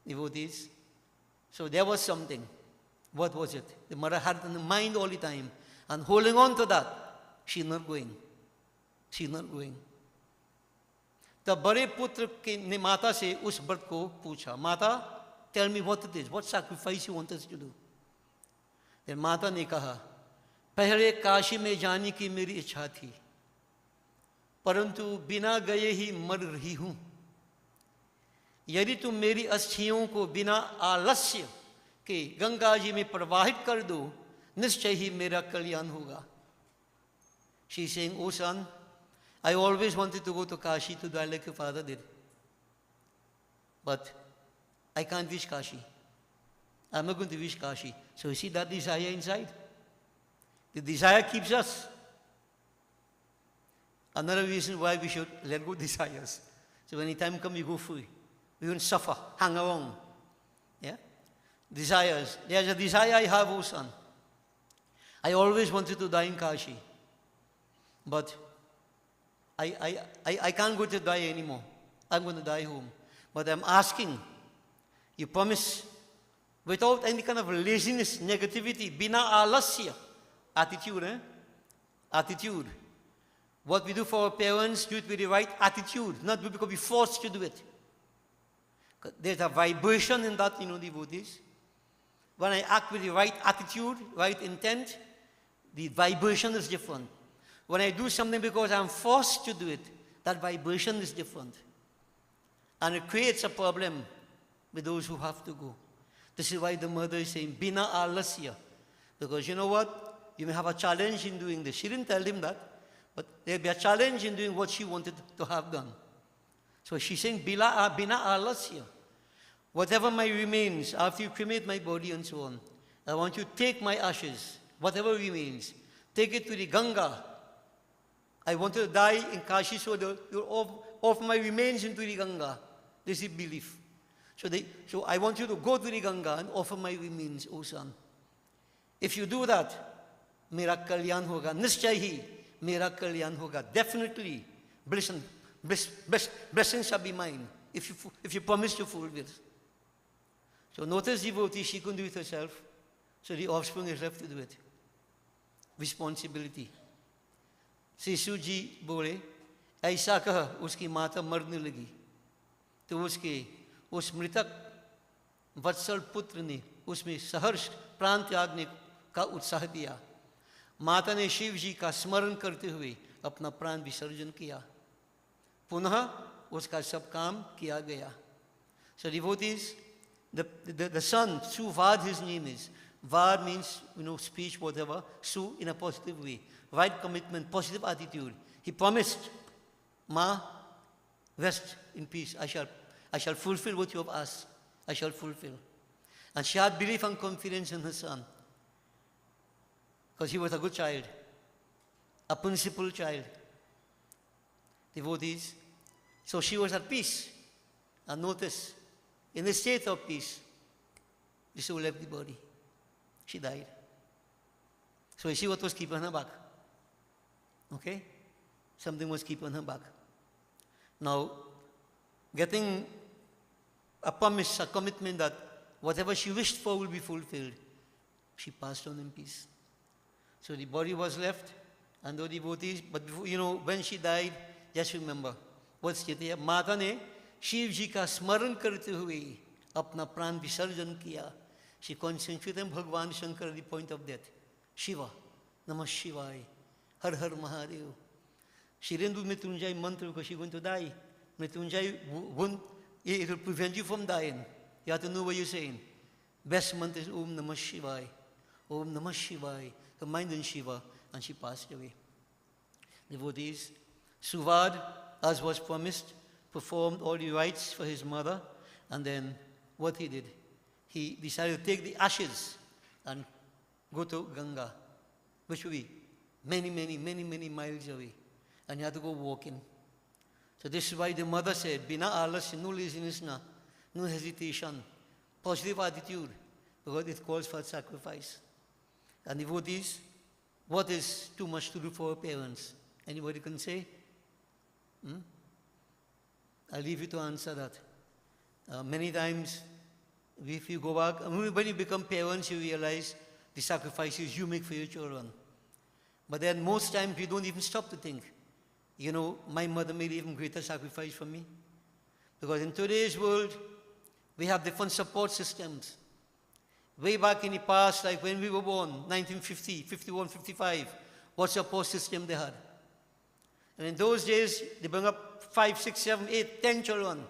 Devotees. So there was something. What was it? The mother had it in the mind all the time. And holding on to that, she's not going. She's not going. The bade putra ne mata se us brat ko pucha, Mata, tell me what it is. What sacrifice you want us to do? Then माता ने कहा, पहले काशी में जाने की मेरी इच्छा थी, परंतु बिना गए ही मर रही हूं। यदि तुम मेरी अस्थियों को बिना आलस्य के गंगा जी में प्रवाहित कर दो, निश्चय ही मेरा कल्याण होगा। She's saying, oh son, I always wanted to go to Kashi to die like your father did. But I can't reach Kashi. I'm not going to reach Kashi. So you see that desire inside? The desire keeps us. Another reason why we should let go desires. So when the time comes, we go free. We won't suffer, hang around. Yeah? Desires. There's a desire I have, oh son. I always wanted to die in Kashi. But I can't go to die anymore. I'm going to die home. But I'm asking, you promise, without any kind of laziness, negativity, bina alasya, attitude, Attitude. What we do for our parents, do it with the right attitude, not because we're forced to do it. There's a vibration in that, devotees. When I act with the right attitude, right intent, the vibration is different. When I do something because I'm forced to do it, that vibration is different. And it creates a problem with those who have to go. This is why the mother is saying, Bina alasya. Because you know what? You may have a challenge in doing this. She didn't tell him that, but there'll be a challenge in doing what she wanted to have done. So she's saying, Bina alasya. Whatever my remains, after you cremate my body and so on, I want you to take my ashes, whatever remains, take it to the Ganga, I wanted to die in Kashi, so they will offer my remains into the Ganga. This is belief. So I want you to go to the Ganga and offer my remains, O son. If you do that, mera kalyan hoga. Nischay hi, mera kalyan hoga. Definitely, blessings shall be mine if you promise to fulfill. So notice devotee, she couldn't do it herself. So the offspring is left to do it. Responsibility. शिशु जी बोले ऐसा कहा उसकी माता मरने लगी तो उस मृतक वत्सल पुत्र ने उसमें सहर्ष प्राण त्यागने का उत्साह दिया। माता ने शिव जी का स्मरण करते हुए अपना प्राण विसर्जन किया। पुनः उसका सब काम किया गया। So devotees, the son, SWAHA, his name is. Vad means, speech, whatever. Su in a positive way. Right commitment, positive attitude. He promised, Ma, rest in peace. I shall fulfill what you have asked. I shall fulfill. And she had belief and confidence in her son. Because he was a good child. A principled child. Devotees. So she was at peace. And notice, in a state of peace, the soul left the body. She died. So you see what was keeping her back? Okay? Something was keeping her back. Now, getting a promise, a commitment that whatever she wished for will be fulfilled, she passed on in peace. So the body was left, and the devotees, but before, when she died, just remember, what's it? Mata ne Shiv ji ka smaran karte hue apna pran visarjan kiya. She concentrated on Bhagwan Shankar at the point of death. Shiva, Namah Shivaya, Har Har Mahadev. She didn't do Mrityunjay mantra because she's going to die. Mrityunjay it will prevent you from dying. You have to know what you're saying. Best mantra is Om Namah Shivaya. Om Namah Shivaya. Her mind in Shiva, and she passed away. Devotees, SWAHA, as was promised, performed all the rites for his mother, and then what he did? He decided to take the ashes and go to Ganga, which would be many, many, many, many miles away. And he had to go walking. So this is why the mother said, Bina alas, no laziness, no hesitation, positive attitude, because it calls for sacrifice. And devotees, what is too much to do for our parents? Anybody can say? I'll leave you to answer that. Many times, if you go back, when you become parents, you realize the sacrifices you make for your children. But then most times, you don't even stop to think. My mother made even greater sacrifice for me. Because in today's world, we have different support systems. Way back in the past, like when we were born, 1950, 51, 55, what support system they had? And in those days, they bring up 5, 6, 7, 8, 10 children,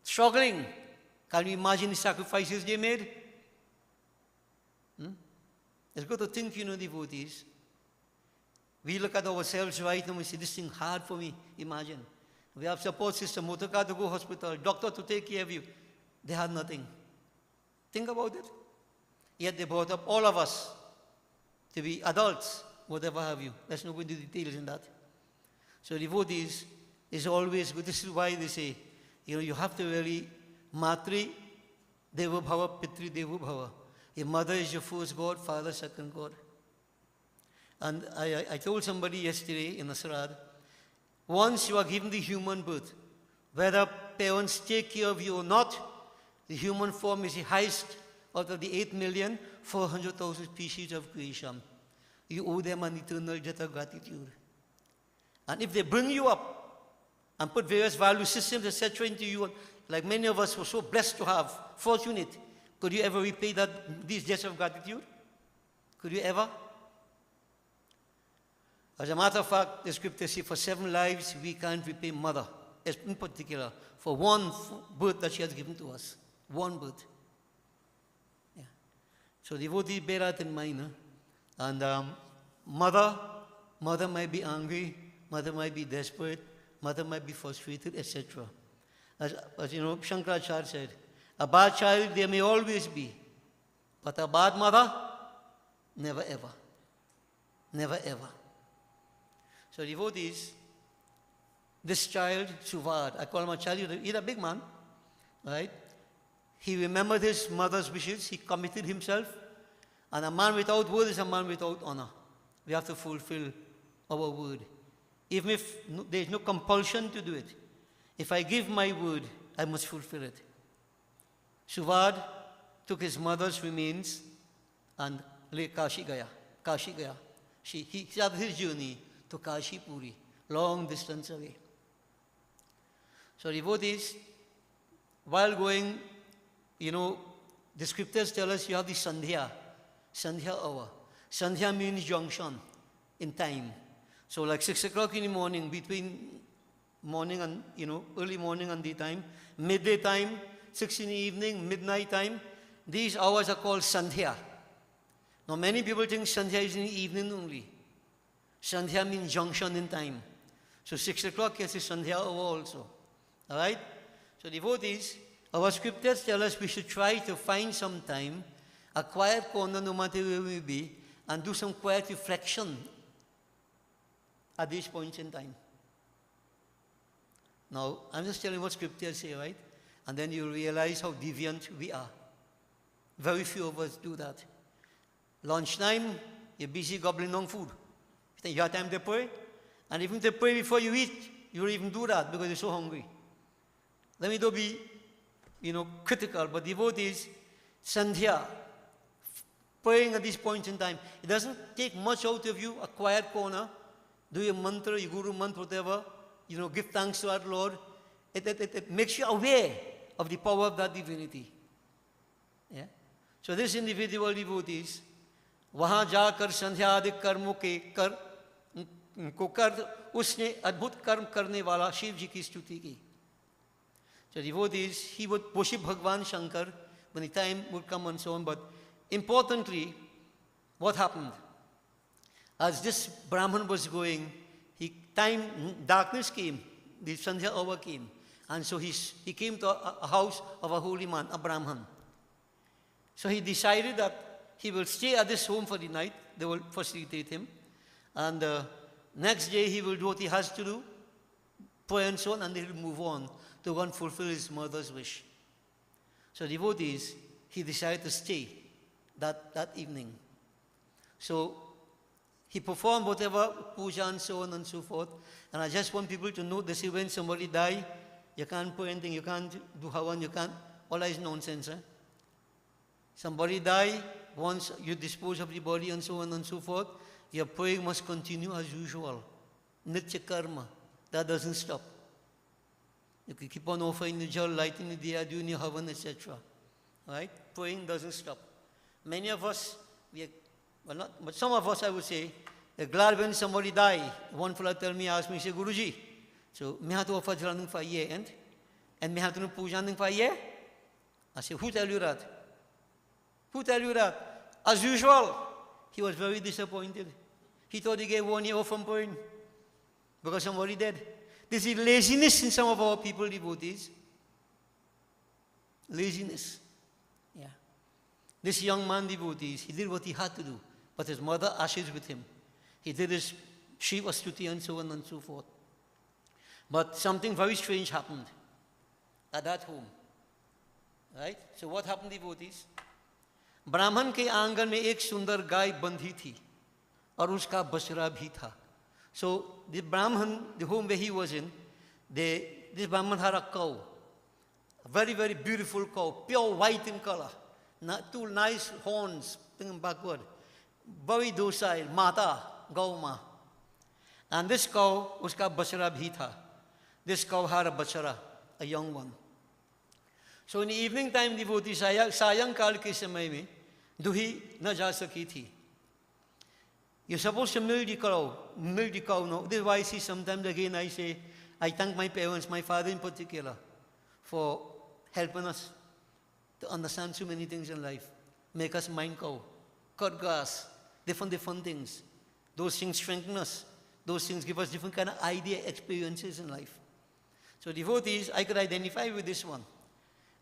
struggling. Can you imagine the sacrifices they made? It's good to think, devotees. We look at ourselves right now and we say, this thing hard for me, imagine. We have support system, motor car to go hospital, doctor to take care of you. They had nothing. Think about it. Yet they brought up all of us to be adults, whatever have you. Let's not go into details in that. So devotees is always good. This is why they say, you have to really matri deva bhava, pitri deva bhava. Your mother is your first God, father second God. And I told somebody yesterday in Asrad, once you are given the human birth, whether parents take care of you or not, the human form is the highest out of the 8,400,000 species of creation. You owe them an eternal debt of gratitude. And if they bring you up and put various value systems, etc. into you, like many of us were so blessed to have, fortunate, could you ever repay these debts of gratitude? Could you ever? As a matter of fact, the scripture says for 7 lives we can't repay mother, in particular, for one birth that she has given to us. One birth. Yeah. So devotees bear that in mind. And mother might be angry, mother might be desperate, mother might be frustrated, etc. As Shankaracharya said, a bad child there may always be, but a bad mother, never ever. Never ever. So devotees, this child, Suvad, I call him a child, he's a big man, right? He remembered his mother's wishes, he committed himself, and a man without word is a man without honor. We have to fulfill our word. Even if there is no compulsion to do it, if I give my word, I must fulfill it. Suvad took his mother's remains and lay Kashi Gaya. He started his journey to Kashi Puri, long distance away. So devotees, while going, the scriptures tell us you have the Sandhya hour. Sandhya means junction in time. So like 6 o'clock in the morning, between morning and, early morning and daytime, midday time, 6 in the evening, midnight time, these hours are called Sandhya. Now many people think Sandhya is in the evening only. Sandhya means junction in time. So 6 o'clock is a Sandhya hour also. Alright? So devotees, our scriptures tell us we should try to find some time, a quiet corner no matter where we be, and do some quiet reflection at these points in time. Now, I'm just telling what scriptures say, right? And then you'll realize how deviant we are. Very few of us do that. Lunchtime, you're busy gobbling on food. You think you have time to pray? And even to pray before you eat, you don't even do that because you're so hungry. Let me not be, critical, but devotees, Sandhya, praying at this point in time, it doesn't take much out of you, a quiet corner, do your mantra, your guru mantra, whatever, give thanks to our Lord. It makes you aware of the power of that divinity. Yeah? So this individual devotees, वहाँ जाकर संध्या आदि कर्मों को कर उसने अद्भुत कर्म करने वाला शिव जी की स्तुति की. So devotees, he would worship Bhagwan Shankar when the time would come and so on. But importantly, what happened? As this Brahman was going, darkness came, the Sandhya hour came. And so he came to a house of a holy man, a Brahman. So he decided that he will stay at this home for the night. They will facilitate him. And next day he will do what he has to do, pray and so on, and he will move on to go and fulfill his mother's wish. So devotees, he decided to stay that evening. So he performed whatever puja and so on and so forth. And I just want people to know this: when somebody die, you can't pray anything, you can't do havan, you can't, all that is nonsense. Somebody die, once you dispose of the body and so on and so forth, your praying must continue as usual. Nitya karma, that doesn't stop. You can keep on offering the jal, lighting the diya, doing your havan, etc. Right? Praying doesn't stop. Many of us, but some of us, I would say, are glad when somebody die. One fellow asked me, say, Guruji, so me have to offer jalaning for a year, and me have to do pujaning for a year? I said, who tell you that? Who tell you that? As usual, he was very disappointed. He thought he gave 1 year off from praying because somebody dead. This is laziness in some of our people, devotees. Laziness. Yeah. This young man, devotees, he did what he had to do, but his mother ashes with him. He did his Shiva Stuti and so on and so forth. But something very strange happened at that home. Right? So what happened, devotees? ब्राह्मण के आंगन में एक सुंदर गाय बंधी थी और उसका बछड़ा भी था. So the Brahman, the home where he was in, this Brahman had a cow, a very, very beautiful cow, pure white in color, two nice horns, thinking backward, very docile, mata, gauma. And this cow, uska bachara bhi tha. This cow had a bachara, a young one. So in the evening time, devotees, सायंकाल के समय में दुही न जा सकी थी. You're supposed to milk the cow. No, this is why I see sometimes again I say, I thank my parents, my father in particular, for helping us to understand so many things in life. Make us mind cow, cut grass, different things. Those things strengthen us. Those things give us different kind of idea, experiences in life. So devotees, I could identify with this one.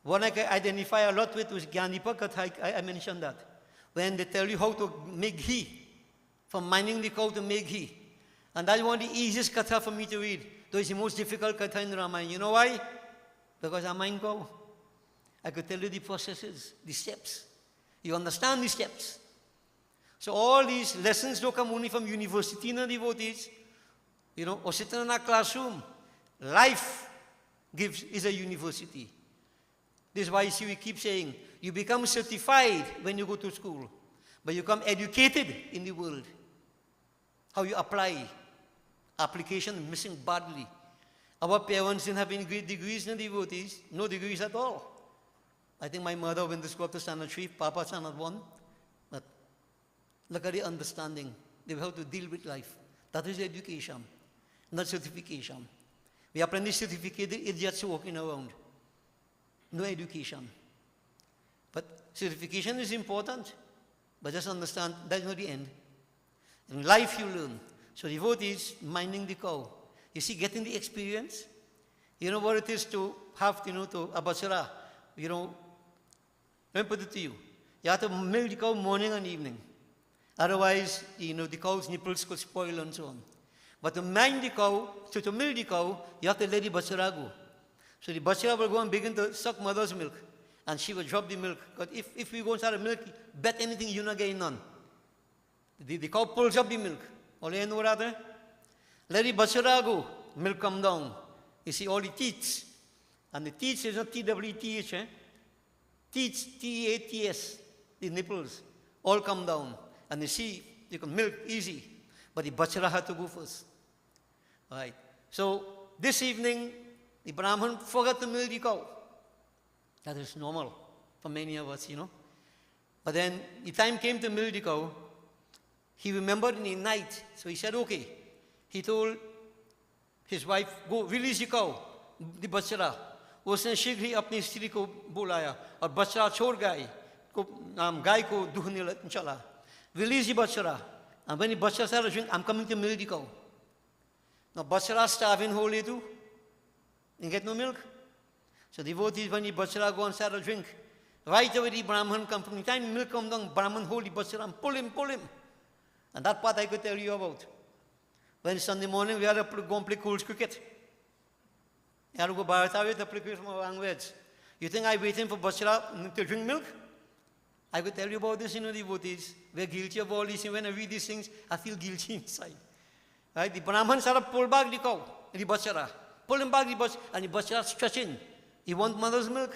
One I can identify a lot with was Gyanipa Katha, I mentioned that. When they tell you how to make ghee, from mining the cow to make ghee. And that's one of the easiest katha for me to read. Though it's the most difficult katha in Ramayana. You know why? Because our mind go. I could tell you the processes, the steps. You understand the steps. So all these lessons don't come only from university and devotees, or sitting in a classroom. Life is a university. This is why you see we keep saying, you become certified when you go to school, but you become educated in the world. How you apply. Application missing badly. Our parents didn't have any great degrees in devotees, no degrees at all. I think my mother went to school up to standard 3, Papa standard 1. But look at the understanding. They have to deal with life. That is education, not certification. We apply the certificate, idiots walking around. No education. But certification is important, but just understand that's not the end. In life you learn. So devotees, minding the cow. You see, getting the experience. You know what it is to have, to a bachara. Let me put it to you. You have to milk the cow morning and evening. Otherwise, the cow's nipples could spoil and so on. But to mind the cow, to milk the cow, you have to let the bachara go. So the bachara will go and begin to suck mother's milk. And she will drop the milk. Because if we go and start milk, bet anything you're not getting none. The cow pulls up the milk. All you know that, eh? Let the bachara go. Milk come down. You see all the teats. And the teats is not T-W-T-H, eh? Teats, T-A-T-S. The nipples all come down. And you see, you can milk easy. But the bachara had to go first. All right. So this evening, the Brahman forgot to milk the cow. That is normal for many of us, But then the time came to milk the cow. He remembered in the night. So he said, okay. He told his wife, go release the cow, the bachara. उसने शीघ्र ही अपनी स्त्री को बुलाया और बच्चा छोड़ गाय को दूहने चला. Release the bachara. And when the bachara started drinking, I'm coming to milk the cow. Now bachara starving whole day too. You get no milk. So devotees, when the bachara go and start to drink, right away the Brahman come from the time milk come down, Brahman hold the bachara and pull him. And that part I could tell you about. When Sunday morning we had to go and play Cool's cricket. You had to go by to play cricket from our words. You think I'm waiting for bachara to drink milk? I could tell you about this, devotees. We're guilty of all these things. When I read these things, I feel guilty inside. Right? The Brahman started to pull back the cow, the bachara. Pull him back the bachara, and the bachara stretching. He wants mother's milk.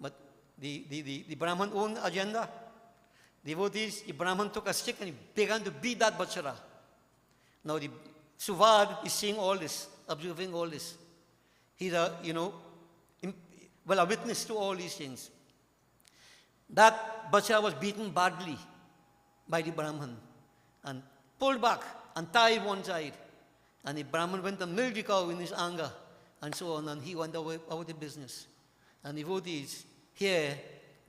But the Brahman own agenda. Devotees, the Brahman took a stick and he began to beat that bachara. Now the Suvad is seeing all this, observing all this. He's a witness to all these things. That bachara was beaten badly by the Brahman and pulled back and tied one side. And the Brahman went and milked the cow in his anger and so on, and he went away out of business. And devotees, here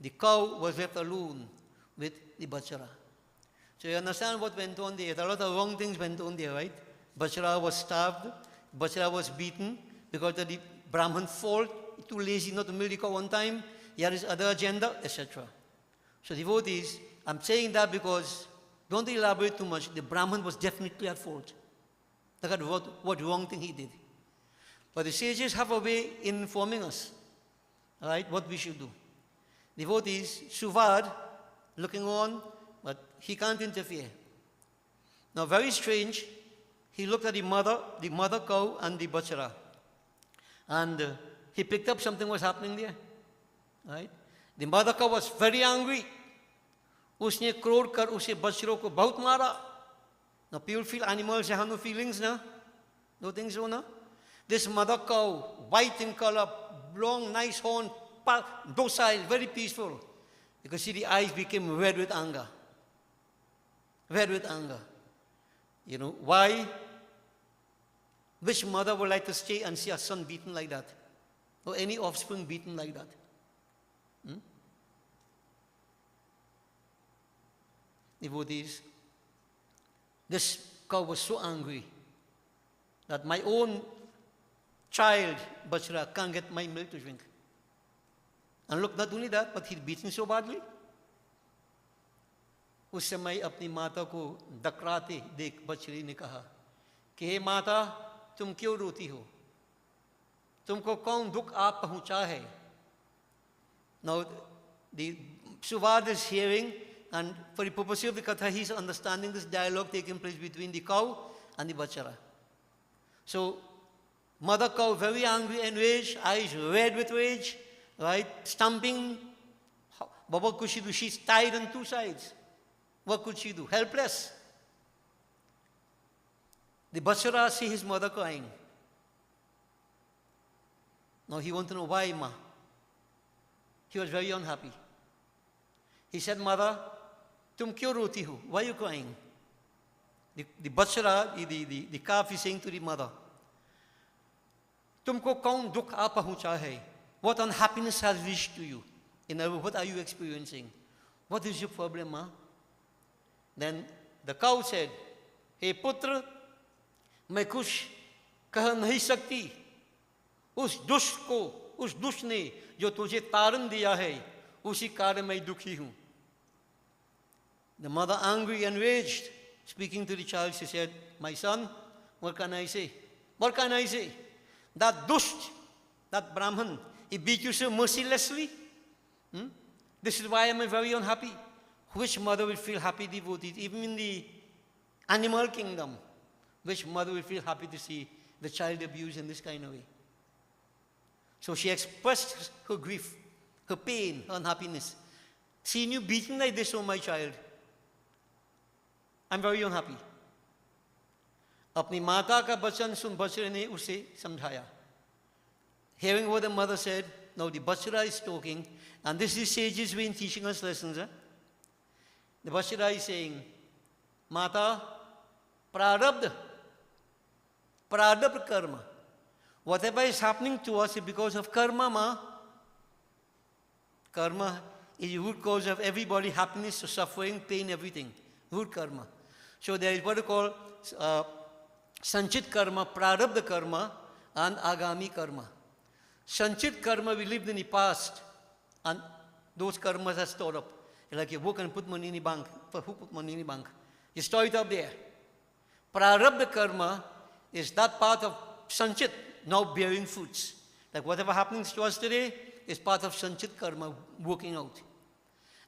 the cow was left alone with the bachara. So you understand what went on there. A lot of wrong things went on there, right? Bachara was starved, bachara was beaten because of the Brahman fault, too lazy not to milk the cow on time. He had his other agenda, etc. So devotees, I'm saying that because, don't elaborate too much, the Brahman was definitely at fault. Look at what wrong thing he did. But the sages have a way in informing us, right, what we should do. Devotees, Suvad, looking on, but he can't interfere. Now, very strange, he looked at the mother cow and the bachara. And he picked up something was happening there. Right? The mother cow was very angry. उसने क्रोध कर उसे बछड़ों को बहुत मारा. Now people feel animals have no feelings, no? No things so, no? This mother cow, white in color, long, nice horn, docile, very peaceful. You can see the eyes became red with anger. Red with anger. Why? Which mother would like to stay and see her son beaten like that? Or any offspring beaten like that? Devotees, this cow was so angry that my own child, bachara, can't get my milk to drink. And look, not only that, but he's beaten so badly. उस समय अपनी माता को डकराते देख बछड़ी ने कहा, कि हे माता तुम क्यों रोती हो, तुमको कौन दुख आप पहुंचा है. Now the Suvard is hearing, and for the purpose of the Katha, he is understanding this dialogue taking place between the cow and the Bachara. So, mother cow very angry and enraged, eyes red with rage, right, stamping. But what could she do? She's tied on two sides. What could she do? Helpless. The Bachara see his mother crying. Now he wants to know why, ma. He was very unhappy. He said, Mother, tum kyun roti ho? Why are you crying? The Bachara, the calf is saying to the mother, Tumko kaun dukh aa pahucha hai? What unhappiness has reached to you? In other words, what are you experiencing? What is your problem, ma? Then the cow said, Hey putra, मैं कुछ कह नहीं सकती. उस दुष्ट को, उस दुष्ट ने जो तुझे तारण दिया है, उसी कारण मैं दुखी हूं. The mother, angry and enraged, speaking to the child, she said, My son, what can I say? What can I say? That dusht, that Brahman, he beat you so mercilessly. This is why I am very unhappy. Which mother will feel happy, devoted, even in the animal kingdom? Which mother will feel happy to see the child abused in this kind of way? So she expressed her grief, her pain, her unhappiness. Seeing you beaten like this, oh my child, I'm very unhappy. अपनी माता का वचन सुन बछड़े ने उसे समझाया. Hearing what the mother said, now the Bachara is talking, and this is sages way in teaching us lessons. The Bachara is saying, Mata, prarabdha karma. Whatever is happening to us is because of karma, ma. Karma is the root cause of everybody, happiness, suffering, pain, everything. Root karma. So there is what we call sanchit karma, prarabdha karma, and agami karma. Sanchit karma, we lived in the past, and those karmas are stored up. Like you work and put money in the bank. For who put money in the bank? You store it up there. Prarabdha karma is that part of sanchit, now bearing fruits. Like whatever happens to us today is part of sanchit karma working out.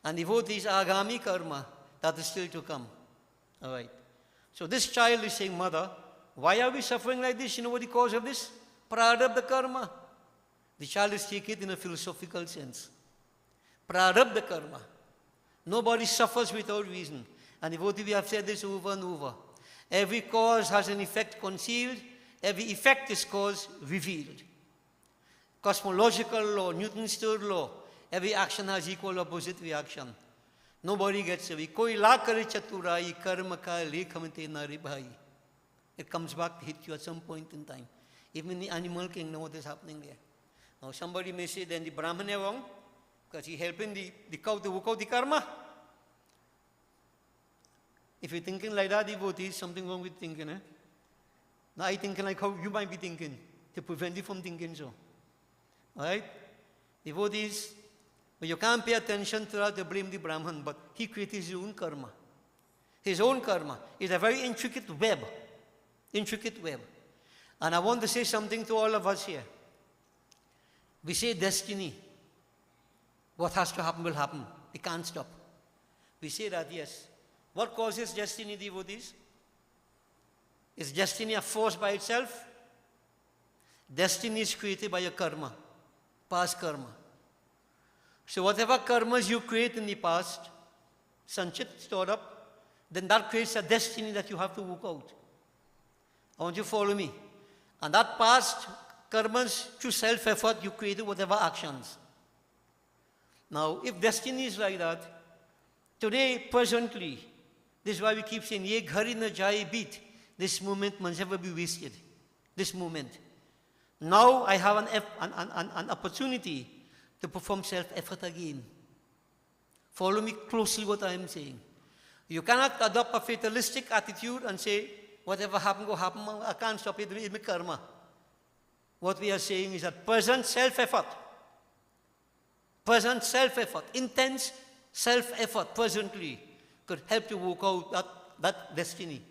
And the fourth is agami karma, that is still to come. All right. So this child is saying, Mother, why are we suffering like this? You know what the cause of this? Prarabdha karma. The child is taking it in a philosophical sense. Prarabdha karma. Nobody suffers without reason. And devotees, we have said this over and over. Every cause has an effect concealed. Every effect is cause revealed. Cosmological law, Newton's third law. Every action has equal opposite reaction. Nobody gets away. Koi la kare chaturai karma ka lekhamte nari bhai. It comes back to hit you at some point in time. Even in the animal kingdom, what is happening there? Now somebody may say, then the Brahman is wrong, because he's helping the cow to work out the karma. If you're thinking like that, devotees, something wrong with thinking. Now I think like how you might be thinking, to prevent you from thinking so. Alright? Devotees, but you can't pay attention to that to blame the Brahman, but he created his own karma. His own karma is a very intricate web. Intricate web. And I want to say something to all of us here. We say destiny. What has to happen will happen. We can't stop. We say that, yes. What causes destiny, devotees? Is destiny a force by itself? Destiny is created by your karma, past karma. So whatever karmas you create in the past, sanchit stored up, then that creates a destiny that you have to work out. I want you to follow me. And that past karmas, through self-effort, you created whatever actions. Now, if destiny is like that, today, presently, this is why we keep saying, ye ghari na jaye beat. This moment must never be wasted. This moment. Now I have an opportunity to perform self-effort again. Follow me closely what I am saying. You cannot adopt a fatalistic attitude and say, whatever happen, go happen, I can't stop it, it's my karma. What we are saying is that present self-effort, intense self-effort presently could help to work out that destiny,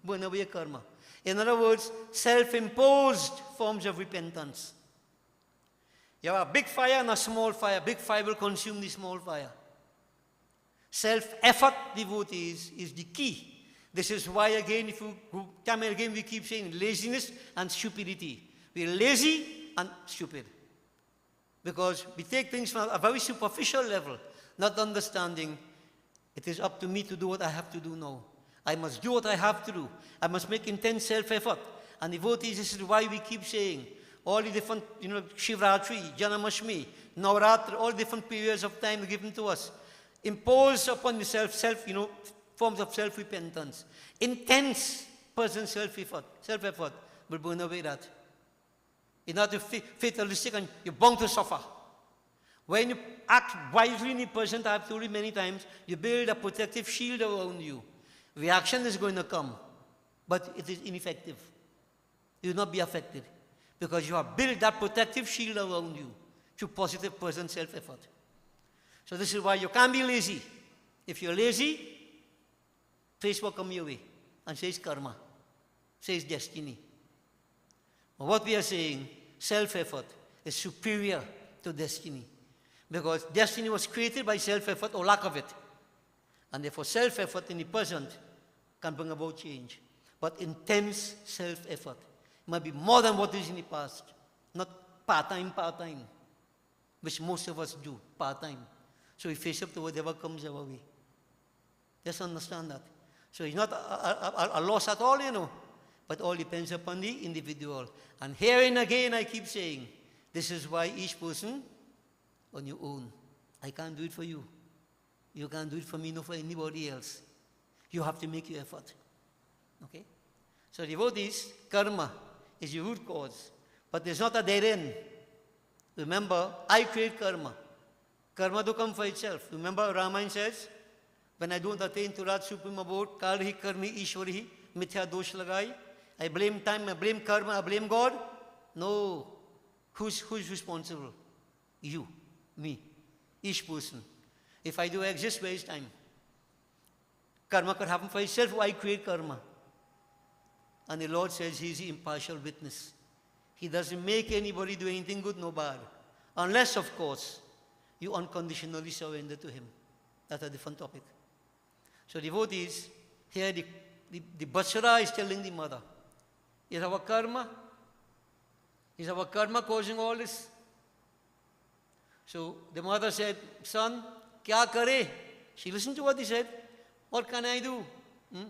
burn away karma. In other words, self-imposed forms of repentance. You have a big fire and a small fire. Big fire will consume the small fire. Self-effort, devotees, is the key. This is why, again, if you come again, we keep saying laziness and stupidity. We're lazy and stupid. Because we take things from a very superficial level, not understanding it is up to me to do what I have to do now. I must do what I have to do. I must make intense self-effort. And devotees, this is why we keep saying all the different, Shivratri, Janamashmi, Navaratri, all different periods of time given to us. Impose upon yourself, forms of self-repentance. Intense person self-effort will burn away that. You're not fatalistic and you're bound to suffer. When you act wisely in the present, I've told you many times, you build a protective shield around you. Reaction is going to come, but it is ineffective. You will not be affected because you have built that protective shield around you through positive present self-effort. So this is why you can't be lazy. If you're lazy, face will come your way and says karma, says destiny. But what we are saying, self-effort is superior to destiny. Because destiny was created by self-effort or lack of it. And therefore self-effort in the present can bring about change. But intense self-effort might be more than what is in the past. Not part-time, which most of us do, part-time. So we face up to whatever comes our way. Just understand that. So it's not a loss at all, but all depends upon the individual. And herein again, I keep saying, this is why each person on your own. I can't do it for you. You can't do it for me, nor for anybody else. You have to make your effort. Okay? So devotees, karma is the root cause. But there's not a dead end. Remember, I create karma. Karma to come for itself. Remember, Ramayana says, when I don't attain to that supreme abode, Kalahi karmi ishwarihi, mithya dosh lagai. I blame time, I blame karma, I blame God. No. Who's responsible? You, me, each person. If I do exist, where is time? Karma could happen for itself, why create karma? And the Lord says He is the impartial witness. He doesn't make anybody do anything good, no bad. Unless, of course, you unconditionally surrender to Him. That's a different topic. So devotees, here the Bachara is telling the mother, is our karma? Is our karma causing all this? So the mother said, son, kya kare? She listened to what he said. What can I do?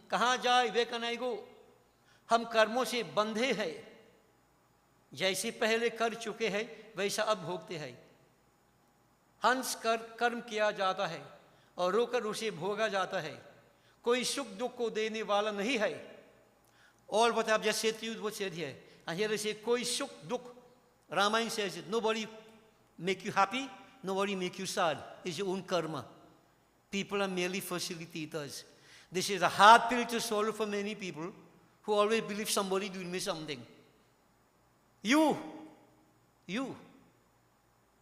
Kahan jaye? Where can I go? हम कर्मों से बंधे हैं. जैसे पहले कर चुके हैं, वैसा अब भोगते हैं. हंस कर कर्म किया जाता है और रोकर उसे भोगा जाता है. कोई सुख दुख को देने वाला नहीं है. All what I've just said to you, what said here. And here they say, koi sukh dukh. Ramayana says it. Nobody make you happy, nobody make you sad. It's your own karma. People are merely facilitators. This is a hard pill to swallow for many people who always believe somebody doing me something. You,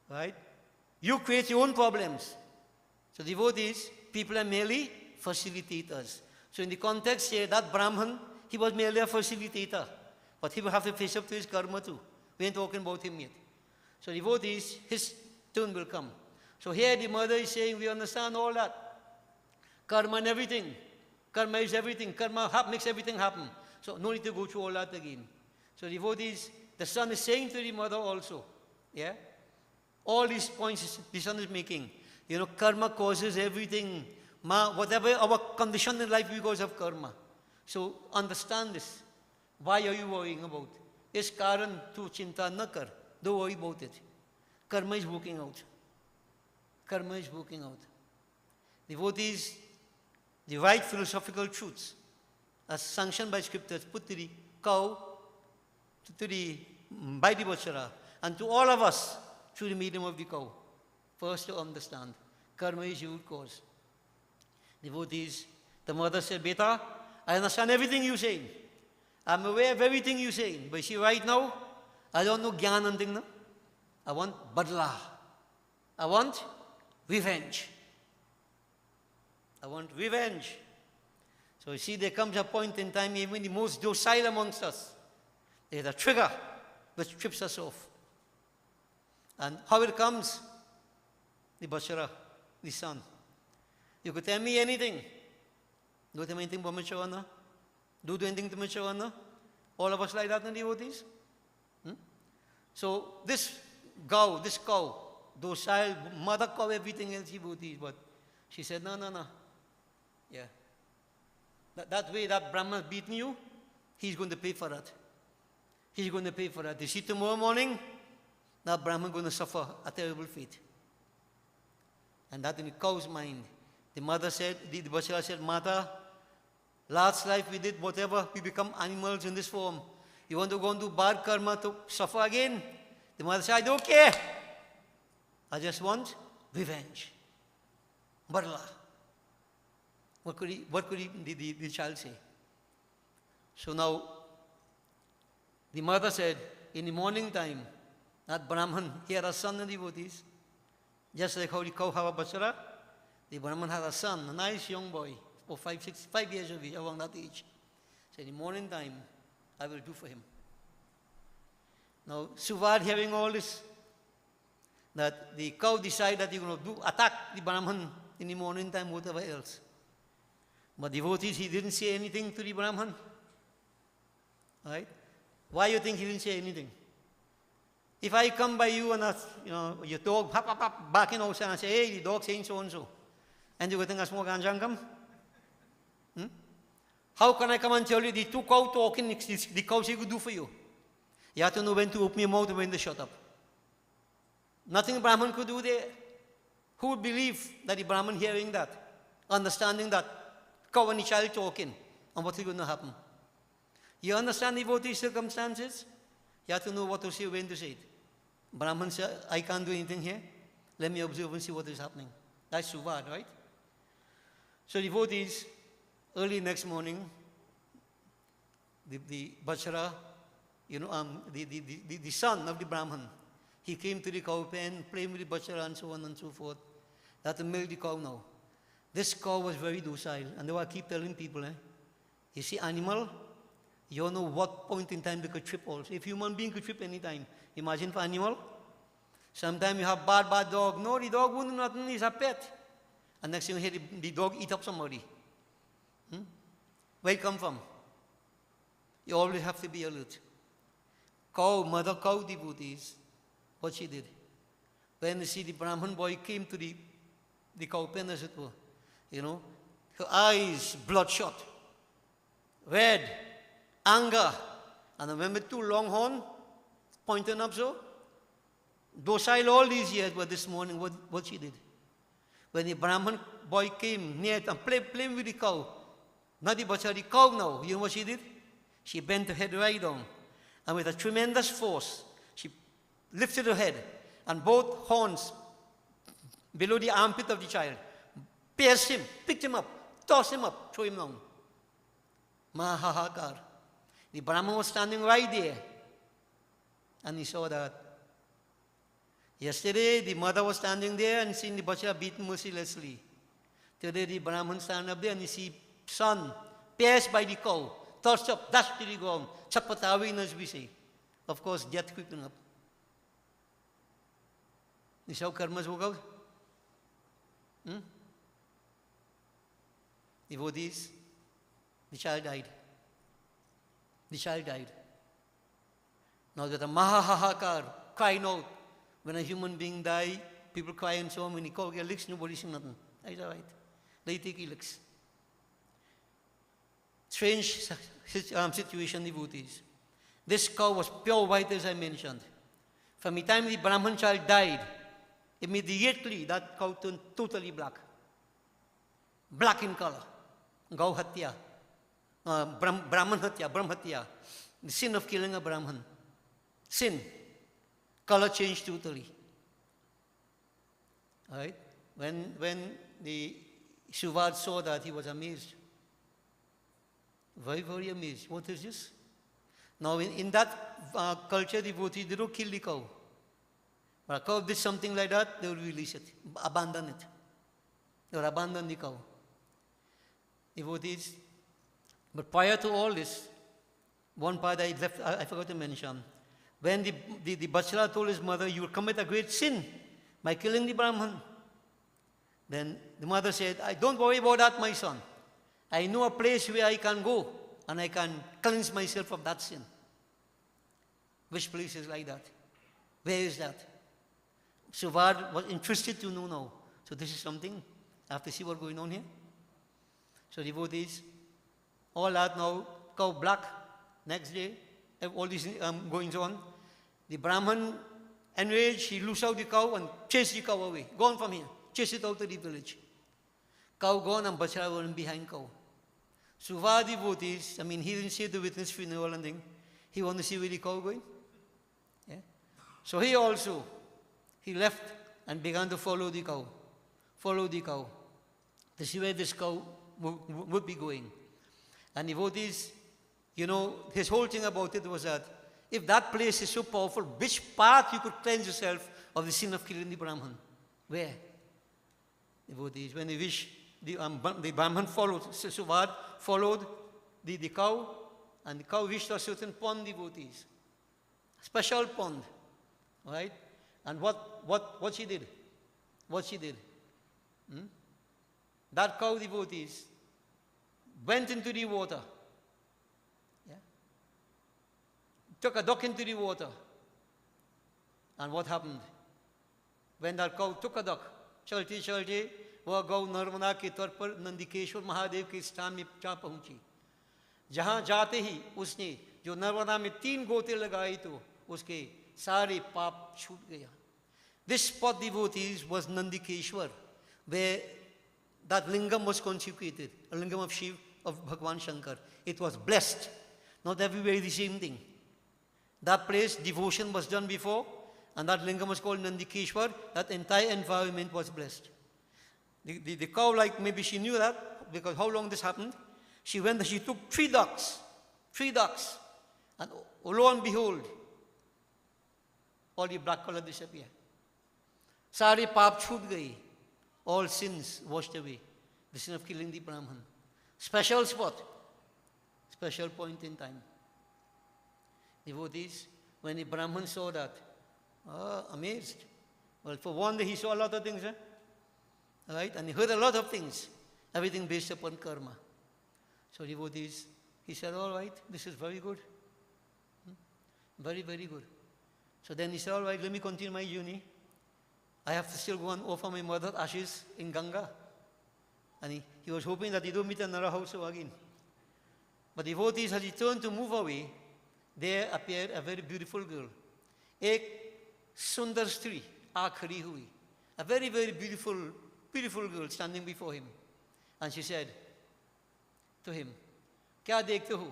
right? You create your own problems. So devotees, people are merely facilitators. So in the context here, that Brahman, he was merely a facilitator. But he will have to face up to his karma too. We ain't talking about him yet. So devotees, his turn will come. So here the mother is saying, we understand all that. Karma and everything. Karma is everything. Karma makes everything happen. So no need to go through all that again. So devotees, the son is saying to the mother also, yeah? All these points the son is making. Karma causes everything. Whatever our condition in life, because of karma. So understand this. Why are you worrying about? Is karan tu chinta na kar. Don't worry about it. Karma is working out. Karma is working out. Devotees, the right philosophical truths, as sanctioned by scriptures, put to the cow, by the Vachara, and to all of us through the medium of the cow. First to understand, karma is your cause. Devotees, the mother said, Beta, I understand everything you're saying. I'm aware of everything you're saying. But see, right now, I don't know gyan and thing. I want badla. I want revenge. I want revenge. So you see, there comes a point in time, even the most docile amongst us, there's a trigger which trips us off. And how it comes? The Bachara, the son. You could tell me anything. Do tell me anything about Machawana? Do anything to Machawana? All of us like that in devotees? So this cow, docile, mother cow, everything else devotees, but she said, no. Yeah. That way that Brahma beating you, he's going to pay for that. He's going to pay for that. You see, tomorrow morning, that Brahman going to suffer a terrible fate. And that in the cow's mind. The mother said, the Bachara said, Mata, last life we did whatever, we become animals in this form. You want to go and do bad karma to suffer again? The mother said, I don't care. I just want revenge. Badla. What could the child say? So now, the mother said, in the morning time, that Brahman, he had a son and devotees. Just like how the cow have a Bachara, the Brahman had a son, a nice young boy, for 5 years of age, around that age. So in the morning time, I will do for him. Now, Suvad hearing all this, that the cow decided that he's going to attack the Brahman in the morning time, whatever else. But devotees, he didn't say anything to the Brahman. Right? Why do you think he didn't say anything? If I come by you and your dog barking outside and say, hey, the dog saying so and so, and you think I smoke ganja and come? How can I come and tell you the two cows talking, the cows he could do for you? You have to know when to open your mouth and when to shut up. Nothing Brahman could do there. Who would believe that the Brahman hearing that, understanding that cow and the child talking, and what is going to happen? You understand the devotee circumstances? You have to know what to say, when to say it. Brahman said, I can't do anything here. Let me observe and see what is happening. That's Suvad, right? So devotees, early next morning, the Bachara, the son of the Brahman, he came to the cow pen, playing with the Bachara and so on and so forth. That to milk the cow now. This cow was very docile, and I keep telling people, you see animal, you don't know what point in time they could trip also. If human being could trip any time, imagine for animal. Sometimes you have bad dog. No, the dog wouldn't do nothing, he's a pet. And next thing you hear the dog eat up somebody. Where it come from? You always have to be alert. Cow, mother cow devotees, what she did. When you see the Brahman boy came to the cow pen, as it were, her eyes bloodshot, red, anger, and remember two long horn pointing up so. Docile all these years, but this morning, what she did? When the Brahman boy came near and playing with the cow, not the Bachara, the cow now, you know what she did? She bent her head right down, and with a tremendous force, she lifted her head, and both horns below the armpit of the child pierced him, picked him up, tossed him up, threw him down. Mahahakar. The Brahman was standing right there, and he saw that. Yesterday, the mother was standing there and seeing the Bachara beaten mercilessly. Today, the Brahman stand up there and he see son pierced by the cow, tossed up, dashed to the ground, chapatawin as we say. Of course, death creeping up. You see how karmas work out? Devotees, the child died. The child died. Now that a mahahakar, crying out. When a human being die, people cry and so on. When he call get licks, nobody say nothing. That's all right. They take licks. Strange situation, devotees. This cow was pure white, as I mentioned. From the time the Brahman child died, immediately that cow turned totally black. Black in color. Gau hatya. Brahman hatya, Brahm hatya. The sin of killing a Brahman. Sin. Color changed totally. All right? When the Suvad saw that, he was amazed. Very, very amazed. What is this? Now, in that culture, devotees, they don't kill the cow. But a cow did something like that, they will release it, abandon it. They will abandon the cow. Devotees, But prior to all this, one part I forgot to mention. When the bachelor told his mother, you will commit a great sin by killing the Brahman. Then the mother said, don't worry about that, my son. I know a place where I can go and I can cleanse myself of that sin. Which place is like that? Where is that? SWAHA was interested to know now. So this is something, I have to see what's going on here. So devotees, all that now, cow black, next day, all these goings on. The Brahman, enraged, he loosed out the cow and chased the cow away. Gone from here. Chased it out to the village. Cow gone and Bachara running behind cow. SWAHA devotees, I mean, he didn't see the witness funeral and thing. He wanted to see where the cow going. Yeah? So he also, he left and began to follow the cow. Follow the cow. To see where this cow would be going. And devotees, you know, his whole thing about it was that if that place is so powerful, which path you could cleanse yourself of the sin of killing the Brahman? Where? Devotees, when they wish, the Brahman followed, SWAHA followed the cow, and the cow reached a certain pond, devotees. Special pond, right? And what she did? What she did? That cow, devotees, went into the water. Yeah? Took a duck into the water. And what happened? When that cow took a duck, चलते चलते वह गौ नर्मदा के तट पर नंदिकेश्वर महादेव के स्थान में जा पहुंची. जहां जाते ही उसने जो नर्मदा में 3 गोते लगाई तो उसके सारे पाप छूट गया. This spot, devotees, was Nandikeshwar, where that lingam was consecrated, a lingam of Shiv, of Bhagwan Shankar. It was blessed. Not everywhere the same thing. That place, devotion was done before, and that lingam was called Nandikeshwar. That entire environment was blessed. The cow, like maybe she knew that, because how long this happened? She went, she took 3 ducks, and lo and behold, all the black color disappeared. Sari paap chhoot gayi. All sins washed away. The sin of killing the Brahman. Special spot. Special point in time. Devotees, when the Brahman saw that, amazed. Well, for one day he saw a lot of things, right? And he heard a lot of things. Everything based upon karma. So devotees, he said, all right, this is very good. Very, very good. So then he said, all right, let me continue my journey. I have to still go and offer my mother's ashes in Ganga. And he was hoping that he don't meet another house again. But devotees, as he turned to move away, there appeared a very beautiful girl. Ek sundar stri, aakhari hui. A very, very beautiful girl standing before him. And she said to him, क्या देखते हो?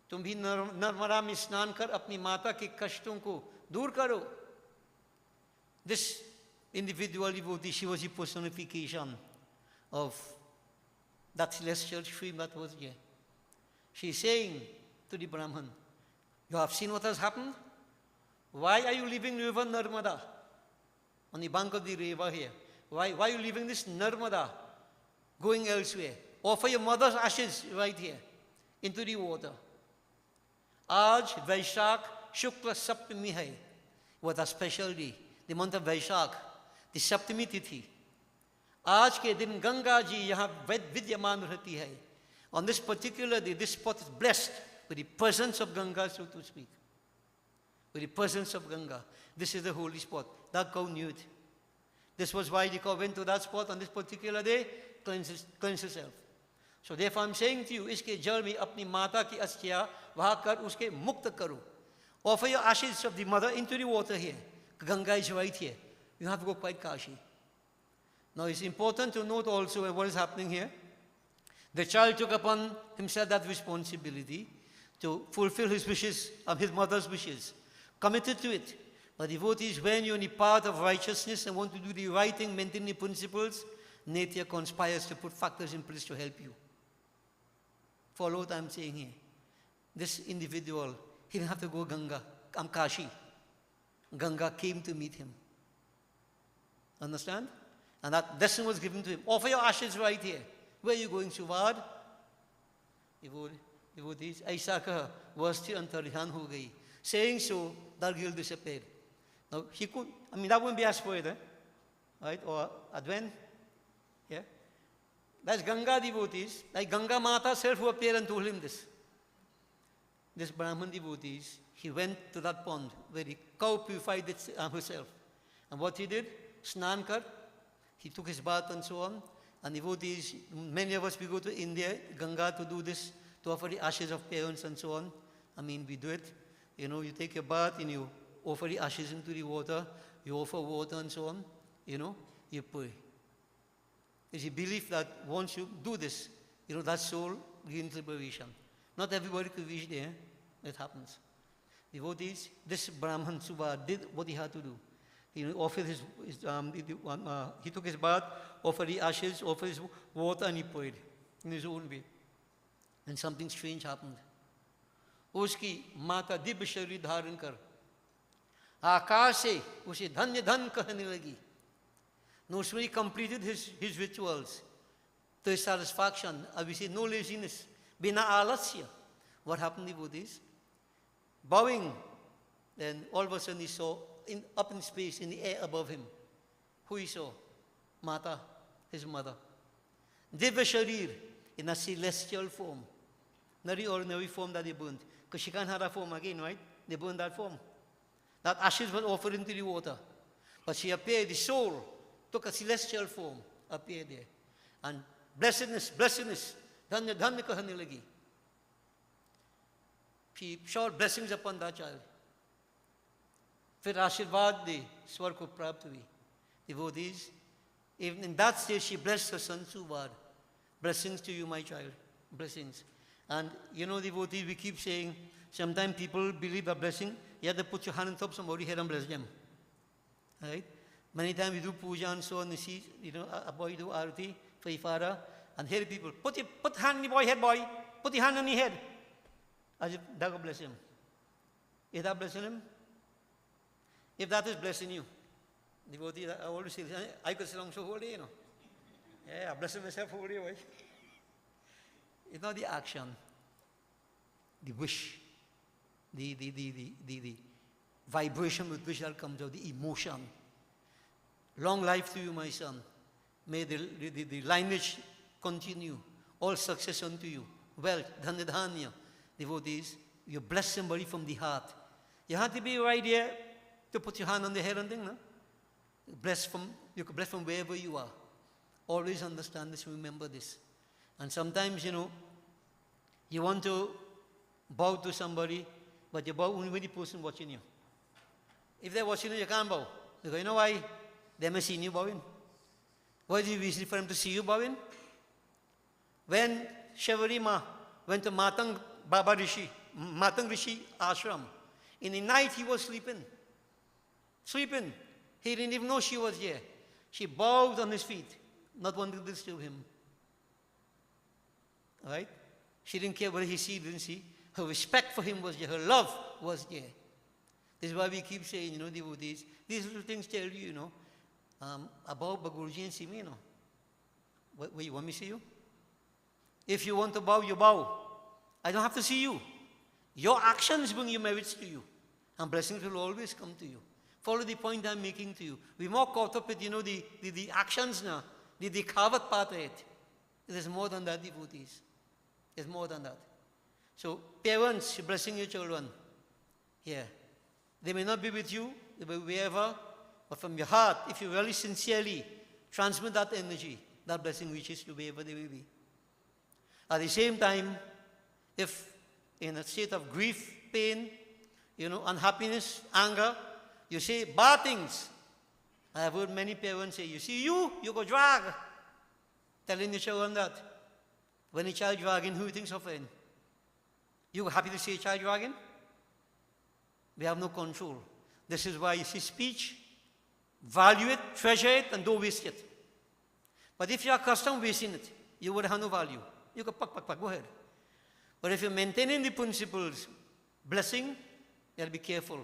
तुम भी नर्मदा में स्नान कर अपनी माता के कष्टों को दूर करो. This individual devotee, she was the personification of that celestial stream that was there. She's saying to the Brahman, you have seen what has happened? Why are you leaving river Narmada on the bank of the river here? Why are you leaving this Narmada going elsewhere? Offer your mother's ashes right here into the water. Aaj Vaishak Shukla Saptami hai. What a special day. The month of Vaishak, the Saptami Tithi. आज के दिन गंगा जी यहाँ विद्यमान रहती है. On this particular day, this spot is blessed with the presence of Ganga, so to speak. With the presence of Ganga. This is the holy spot. That cow knew it. This was why the cow went to that spot on this particular day, cleanse herself. So therefore I'm saying to you, इसके जल में अपनी माता की अस्थियां वहाँ कर उसके मुक्त करो. Offer your ashes of the mother into the water here. Ganga is right here. You have to go quite Kashi. Now it's important to note also what is happening here. The child took upon himself that responsibility to fulfill his wishes, his mother's wishes. Committed to it. But devotees, when you're in the path of righteousness and want to do the right thing, maintain the principles, nature conspires to put factors in place to help you. Follow what I'm saying here. This individual, he didn't have to go Ganga, Kashi. Ganga came to meet him. Understand? And that lesson was given to him. Offer your ashes right here. Where are you going, SWAHA? devotees, aisa kaha, vasti antarihan ho gayi. Saying so, that guilt disappeared. Now, he could, I mean, that wouldn't be asked for it, right? Or Advent, yeah? That's Ganga devotees, like Ganga Mata herself who appeared and told him this. This Brahman devotees, he went to that pond where the cow purified herself. And what he did, Snan kar, he took his bath and so on. And devotees, many of us, we go to India, Ganga to do this, to offer the ashes of parents and so on. I mean, we do it. You know, you take your bath and you offer the ashes into the water, you offer water and so on, you know, you pray. There's a belief that once you do this, you know, that soul gains liberation. Not everybody could reach there, it happens. Devotees, this Brahman Subha did what he had to do. He offered he took his bath, offered the ashes, offered his water, and he prayed in his own way. And something strange happened. उसकी माता दिव्य शरीर धारण कर आकाश से उसे धन्य धन कहने लगी. No sooner he completed his rituals to his satisfaction, and we say no laziness, bina alasya. What happened, devotees? Bowing, then all of a sudden he saw up in space, in the air above him. Who he saw? Mata, his mother. Divya Sharir, in a celestial form. Not the ordinary form that they burned. Because she can't have that form again, right? They burned that form. That ashes was offered into the water. But she appeared, the soul took a celestial form, appeared there. And blessedness, dhanya dhanya kahane lagi. She showered blessings upon that child. फिर आशीर्वाद दे स्वर्ग को प्राप्त हुई. Devotees, even in that stage she blessed her son Subhad. Blessings to you, my child. Blessings. And you know, devotees, we keep saying, sometimes people believe a blessing, you have to put your hand on top of somebody's head and bless them. Right? Many times we do puja and so on, you see, you know, a boy do arati for your father, and hear people, put hand on the boy's head, boy. Put your hand on your head. As if that will bless him. Is that blessing him? If that is blessing you, devotee, I always say, I could sit down so whole day, you know. Yeah, I bless myself whole day, right? It's not the action, the wish, the vibration with which that comes out, the emotion. Long life to you, my son. May the lineage continue. All success unto you. Wealth, dhanya dhanya. Devotees, you bless somebody from the heart. You have to be right there to put your hand on the head and thing, no? You can bless from wherever you are. Always understand this, remember this. And sometimes, you know, you want to bow to somebody, but you bow only when the person watching you. If they're watching you, you can't bow. You go, you know why? They may see you bowing. What is the reason for them to see you bowing? When Shavarima went to Matang Rishi ashram, in the night he was sleeping. He didn't even know she was there. She bowed on his feet, not wanting to disturb him. Right? She didn't care whether he see, didn't see. Her respect for him was there. Her love was there. This is why we keep saying, you know, devotees, these little things tell you, you know, about Guruji and see me, you know. Wait, you want me to see you? If you want to bow, you bow. I don't have to see you. Your actions bring your merits to you. And blessings will always come to you. Follow the point I'm making to you. We're more caught up with, you know, the actions now. The kavat part of it. There's more than that, devotees. There's more than that. So, parents, you're blessing your children. Yeah. They may not be with you, they may be wherever, but from your heart, if you really sincerely transmit that energy, that blessing reaches you wherever they will be. At the same time, if in a state of grief, pain, you know, unhappiness, anger, you say bad things. I have heard many parents say, you see you go drag. Telling the children that. When a child dragging, who thinks of it? You happy to see a child dragging? We have no control. This is why you see speech, value it, treasure it, and don't waste it. But if you are accustomed wasting it, you would have no value. You go pack, go ahead. But if you're maintaining the principles, blessing, you have to be careful.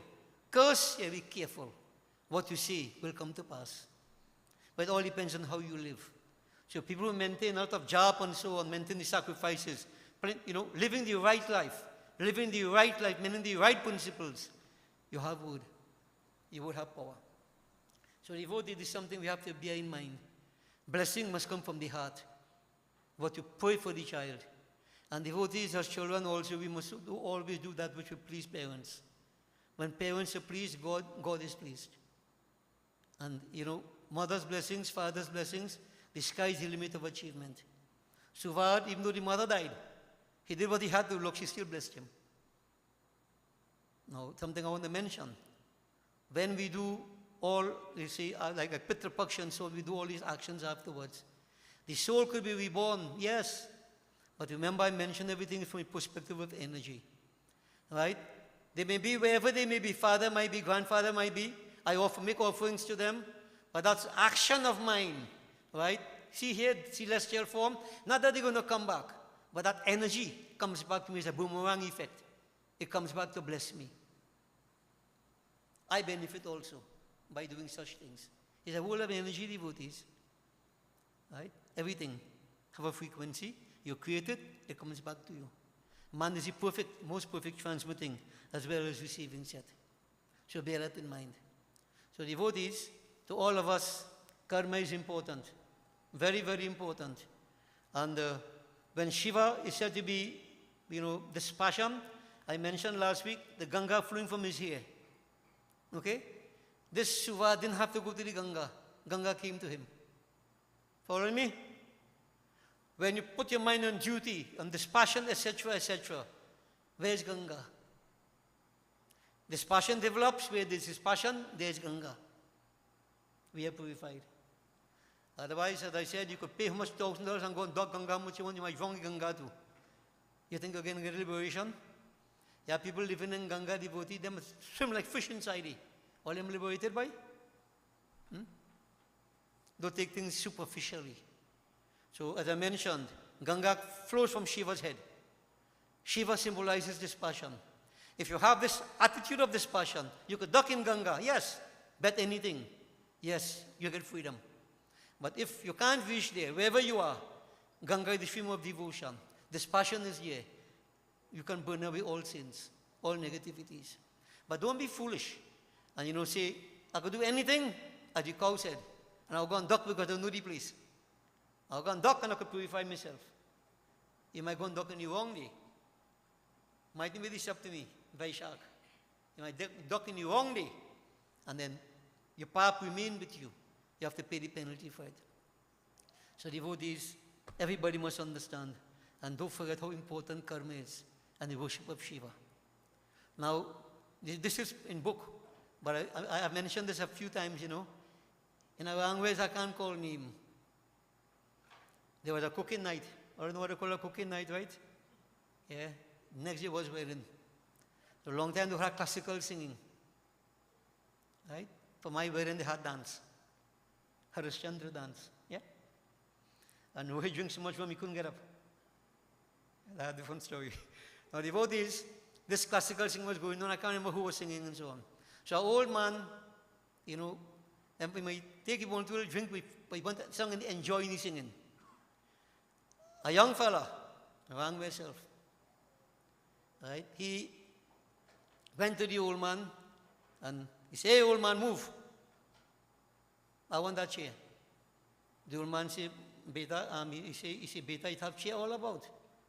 Curse, you have to be careful. What you say will come to pass. But it all depends on how you live. So people who maintain out of job and so on, maintain the sacrifices, living the right life, living the right life, meaning the right principles, you have wood. You would have power. So devotee, this is something we have to bear in mind. Blessing must come from the heart. What you pray for the child. And devotees as children also, we must always do that which will please parents. When parents are pleased, God is pleased. And mother's blessings, father's blessings, the sky is the limit of achievement. Suvad, even though the mother died, he did what he had to. Look, she still blessed him. Now, something I want to mention. When we do all, you see, like a Pitra Pakshan, so we do all these actions afterwards. The soul could be reborn, yes. But remember, I mentioned everything from a perspective of energy. Right? They may be wherever they may be. Father might be, grandfather might be. I make offerings to them. But that's action of mine. Right? See here, celestial form. Not that they're going to come back. But that energy comes back to me as a boomerang effect. It comes back to bless me. I benefit also by doing such things. It's a whole of energy, devotees. Right? Everything have a frequency. You create it, it comes back to you. Man is the most perfect transmitting as well as receiving set. So bear that in mind. So devotees, to all of us, karma is important. Very, very important. And when Shiva is said to be, this passion, I mentioned last week, the Ganga flowing from his hair. Okay? This Shiva didn't have to go to the Ganga. Ganga came to him. Follow me? When you put your mind on duty, on this passion, etc., where is Ganga? This passion develops, where there is passion, there is Ganga. We are purified. Otherwise, as I said, you could pay how much $1,000 and go and dog Ganga, how much you want, you might wrong Ganga too. You think you're going to get liberation? There are people living in Ganga, devotee, they must swim like fish inside it. All them liberated by? Don't take things superficially. So, as I mentioned, Ganga flows from Shiva's head. Shiva symbolizes this passion. If you have this attitude of this passion, you could duck in Ganga, yes, bet anything, yes, you get freedom. But if you can't reach there, wherever you are, Ganga is the stream of devotion. This passion is here. You can burn away all sins, all negativities. But don't be foolish and say, I could do anything, as the cow said, and I'll go and duck because I know the place. I'll go and duck and I could purify myself. You might go and duck in the wrong day. Might be this up to me, by shark. You might duck in the wrong day, and then your path remain with you. You have to pay the penalty for it. So devotees, everybody must understand, and don't forget how important karma is, and the worship of Shiva. Now, this is in book, but I have mentioned this a few times, In our language, I can't call name. There was a cooking night. I don't know what they call a cooking night, right? Yeah. Next year was wedding. For a long time they had classical singing. Right? For my wedding they had dance. Harishchandra dance. Yeah? And we drank so much when we couldn't get up. That's a different story. Now devotees, this classical singing was going on. I can't remember who was singing and so on. So an old man, and we might take him on to a drink, we want to sing and enjoy the singing. A young fella, around myself, right? He went to the old man and he said, "Hey, old man, move. I want that chair." The old man said, "Beta," he said, "Beta, it have chair all about.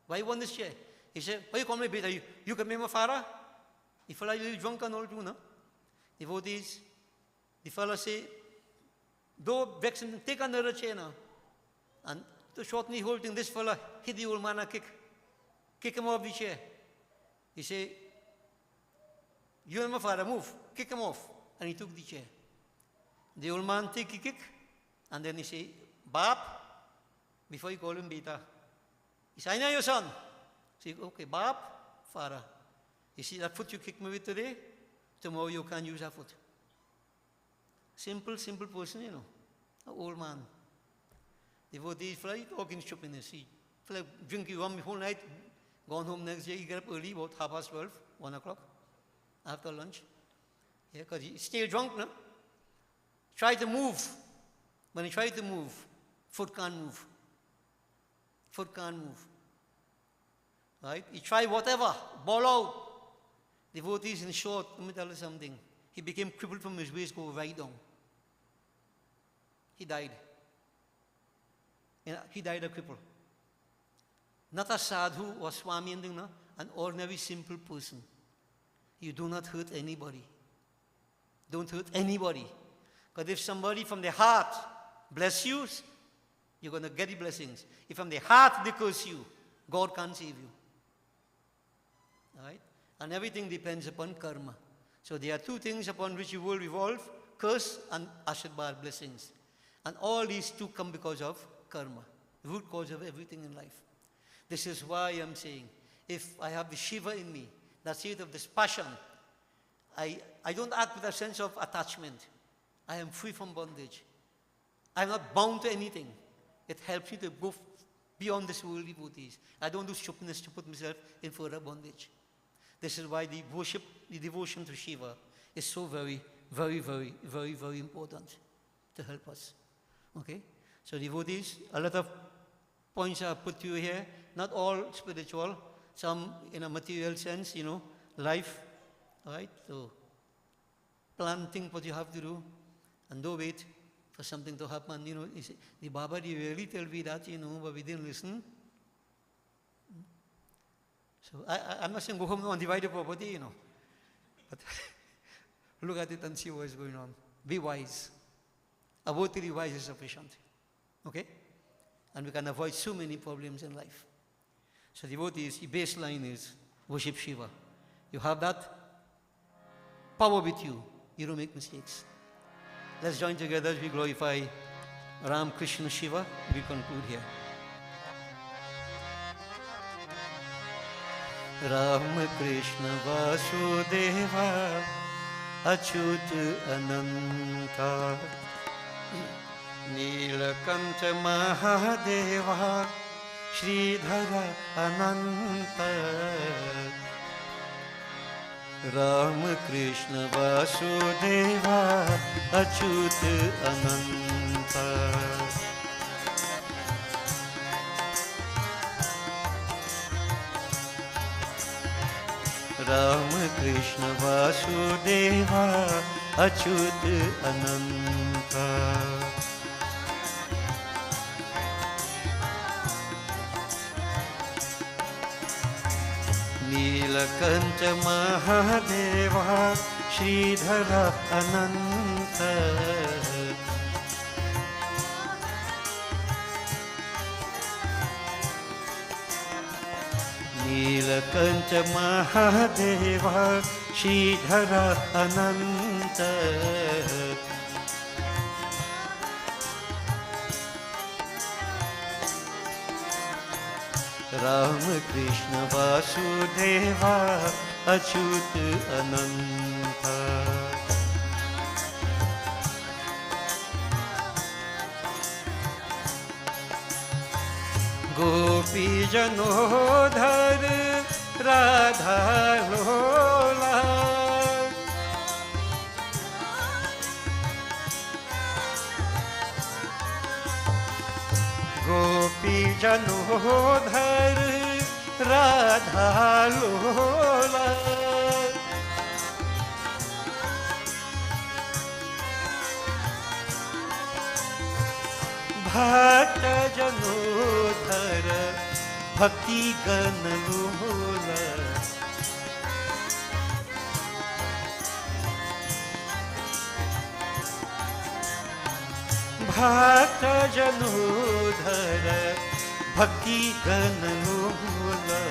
Why you want this chair?" He said, "Why you call me Beta? You can be my father?" The fella is drunk and all too, no? Devotees, the fella said, "Don't vex him, take another chair now." And to shorten the whole thing, this fella hit the old man a kick him off the chair. He said, "You and my father, move, kick him off." And he took the chair. The old man take a kick, and then he said, "Bap," before he called him Beta. He said, "I know your son." He said, "Okay, Bap, father." He said, "That foot you kicked me with today, tomorrow you can't use that foot." Simple person, an old man. Devotees, fella, he talking stupidness. He fella drinking rum the whole night, gone home next day, he get up early, about 12:30, 1 o'clock, after lunch. Yeah, because he still drunk, no? Try to move. When he tried to move, foot can't move. Foot can't move. Right? He tried whatever, ball out. Devotees, in short, let me tell you something. He became crippled from his waist, go right down. He died. He died a cripple. Not a sadhu or swami, no? An ordinary, simple person. You do not hurt anybody. Don't hurt anybody. Because if somebody from their heart bless you, you're going to get the blessings. If from their heart they curse you, God can't save you. All right? And everything depends upon karma. So there are two things upon which you will revolve: curse and Ashirvad, blessings. And all these two come because of karma, the root cause of everything in life. This is why I'm saying, if I have the Shiva in me, that state of this passion, I don't act with a sense of attachment. I am free from bondage. I'm not bound to anything. It helps me to go beyond this worldly devotees. I don't do stupidness to put myself in further bondage. This is why the worship, the devotion to Shiva is so very, very, very, very, very important to help us. Okay? So devotees, a lot of points are put to you here. Not all spiritual, some in a material sense, life. All right? So planting what you have to do and don't wait for something to happen. The Baba, they really tell me that, but we didn't listen. So I'm not saying go home and divide the property, But look at it and see what is going on. Be wise. About to be wise is sufficient. Okay? And we can avoid so many problems in life. So devotees, the baseline is worship Shiva. You have that power with you. You don't make mistakes. Let's join together as we glorify Ram, Krishna, Shiva. We conclude here. Ram, Krishna, Vasudeva, Achyut, Ananta, Nilakanta, Mahadeva, Sridhara, Ananta. Ram, Krishna, Vasudeva, Achyut, Ananta. Ram, Krishna, Vasudeva, Achyut, Ananta. Nilakanta, Mahadeva, Sridhara, Ananta. Nilakanta, Mahadeva, Sridhara, Ananta. Ram, Krishna, Vasudeva, Achyut, Ananta. Gopi Janodhar, Radha Lola. Gopi Janodhar, Radha Lola. Bhakta Janodhara, Bhakti Ganalola. Bhakta Janodhara, Bhakti Ganalola.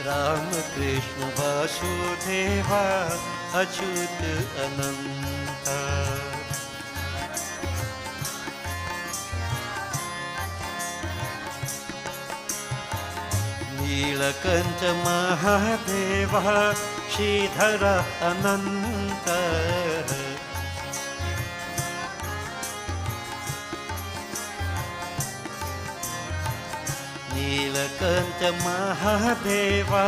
Ram, Krishna, Vasudeva, Achyut, Ananta. Nilakanta, Mahadeva, Sridhara, Ananta. Nilakanta, Mahadeva,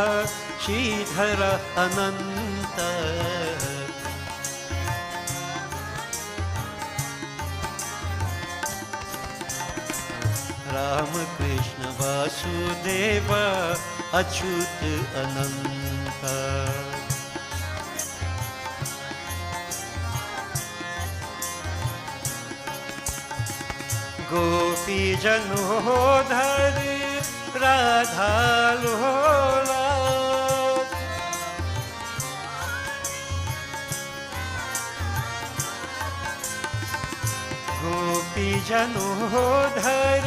Sridhara, Ananta. Ram Krishna Vasudev Achyut अनंत। गोपी जनोधर राधा लोला, गोपी जनोधर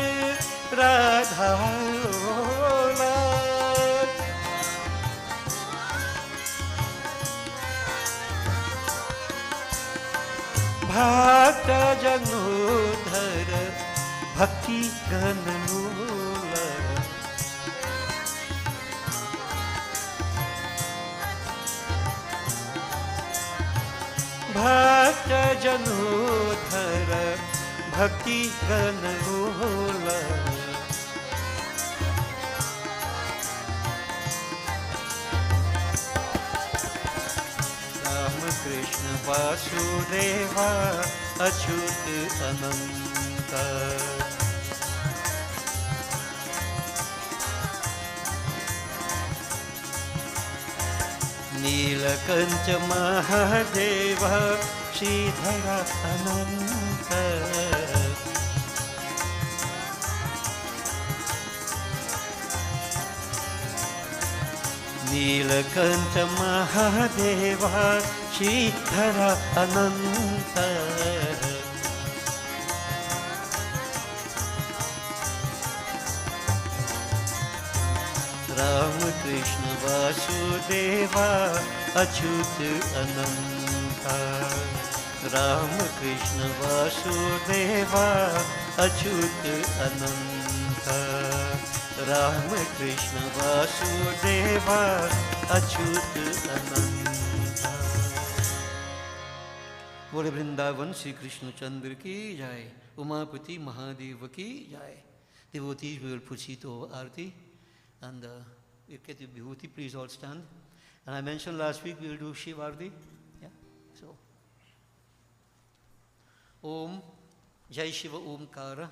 राधा लोला, भक्त जनोधर भक्ति घन लोला, भक्त जनोधर भक्ति घन लोला। राम कृष्ण वासुदेव अच्युत अनंत। नीलकंठ महादेव श्रीधर अनंत। नीलकंठ महादेव श्रीधर अनंत। राम कृष्ण वासुदेव अच्युत अनंत। राम कृष्ण वासुदेव अच्युत अनंत। राम कृष्ण वासुदेव अच्युत अनंत। बोले वृंदावन श्री कृष्ण चंद्र की जय, उमापति महादेव की जय। Devotees, we will proceed to Aarti. And we'll get the Vibhuti, please all stand. And I mentioned last week we will do Shivardi. Yeah? So, Om, Jai Shiva Omkara.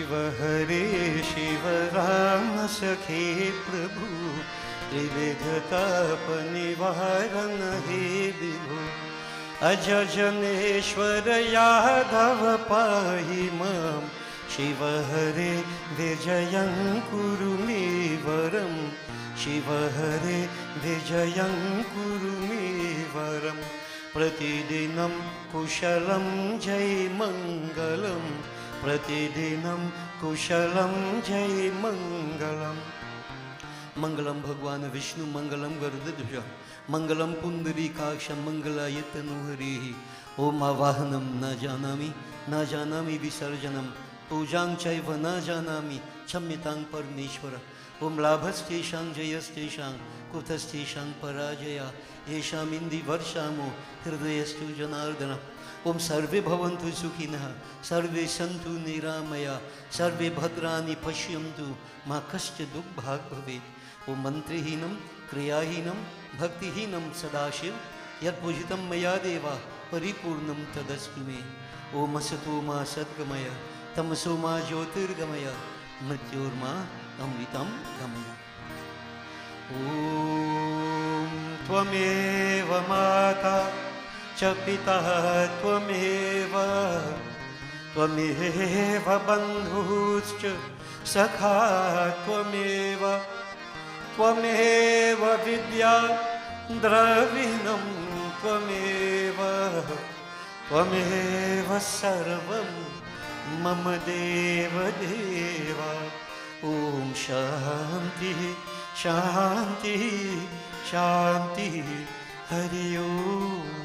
Shiv हरे शिव राम सखे प्रभु त्रिविध ताप निवारण हे विभु अज जनेश्वर यादव पाहि मां शिव हरे विजयं कुरु मे वरं शिव हरे विजयं कुरु मे वरं प्रतिदिनं कुशलं जय मङ्गलं प्रतिदिनं कुशलं जय मङ्गलम् मंगलम भगवान विष्णु मंगलम गरुड़ध्वज मंगलम पुंडरीकाक्षं मंगलाय तनूहरि ओम आवाहनं न जानामि विसर्जनं पूजां चैव न जानामि क्षम्यतां परमेश्वर ओम लाभस्तेषां जयस्तेषां कुतस्तेषां पराजया येषामिन्दी वर्षामो हृदयस्तु जनार्दन ओम सर्वे भवन्तु सुखिनः सर्वे सन्तु निरामया सर्वे भद्राणि पश्यन्तु मा कश्चित् दुःखभाग् भवेत् ओम मंत्रहीनं क्रियाहीनं भक्तिहीनं सदाशिव यत्पूजितं मया देवा परिपूर्णं तदस्तु मे ओम असतो मा सद्गमय तमसो मा ज्योतिर्गमय मृत्योर्मा अमृतं गमय ओम त्वमेव माता च पिता त्वमेव बन्धुश्च सखा त्वमेव विद्या द्रविणं त्वमेव सर्वं मम देवदेव ओम शांति शांति शांति हरि ओम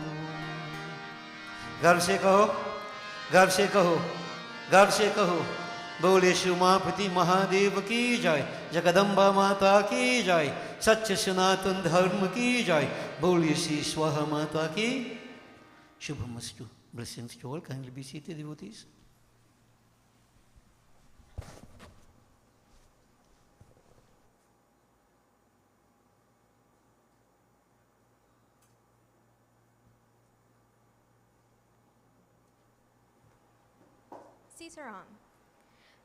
गर्व से कहो गर्व से कहो गर्व से कहो बोले उमापति महादेव की जय जगदम्बा माता की जय सच्चे सनातन धर्म की जय बोलिए श्री स्वाहा माता की शुभमस्तु blessings to all kindly be seated devotees Sitaram.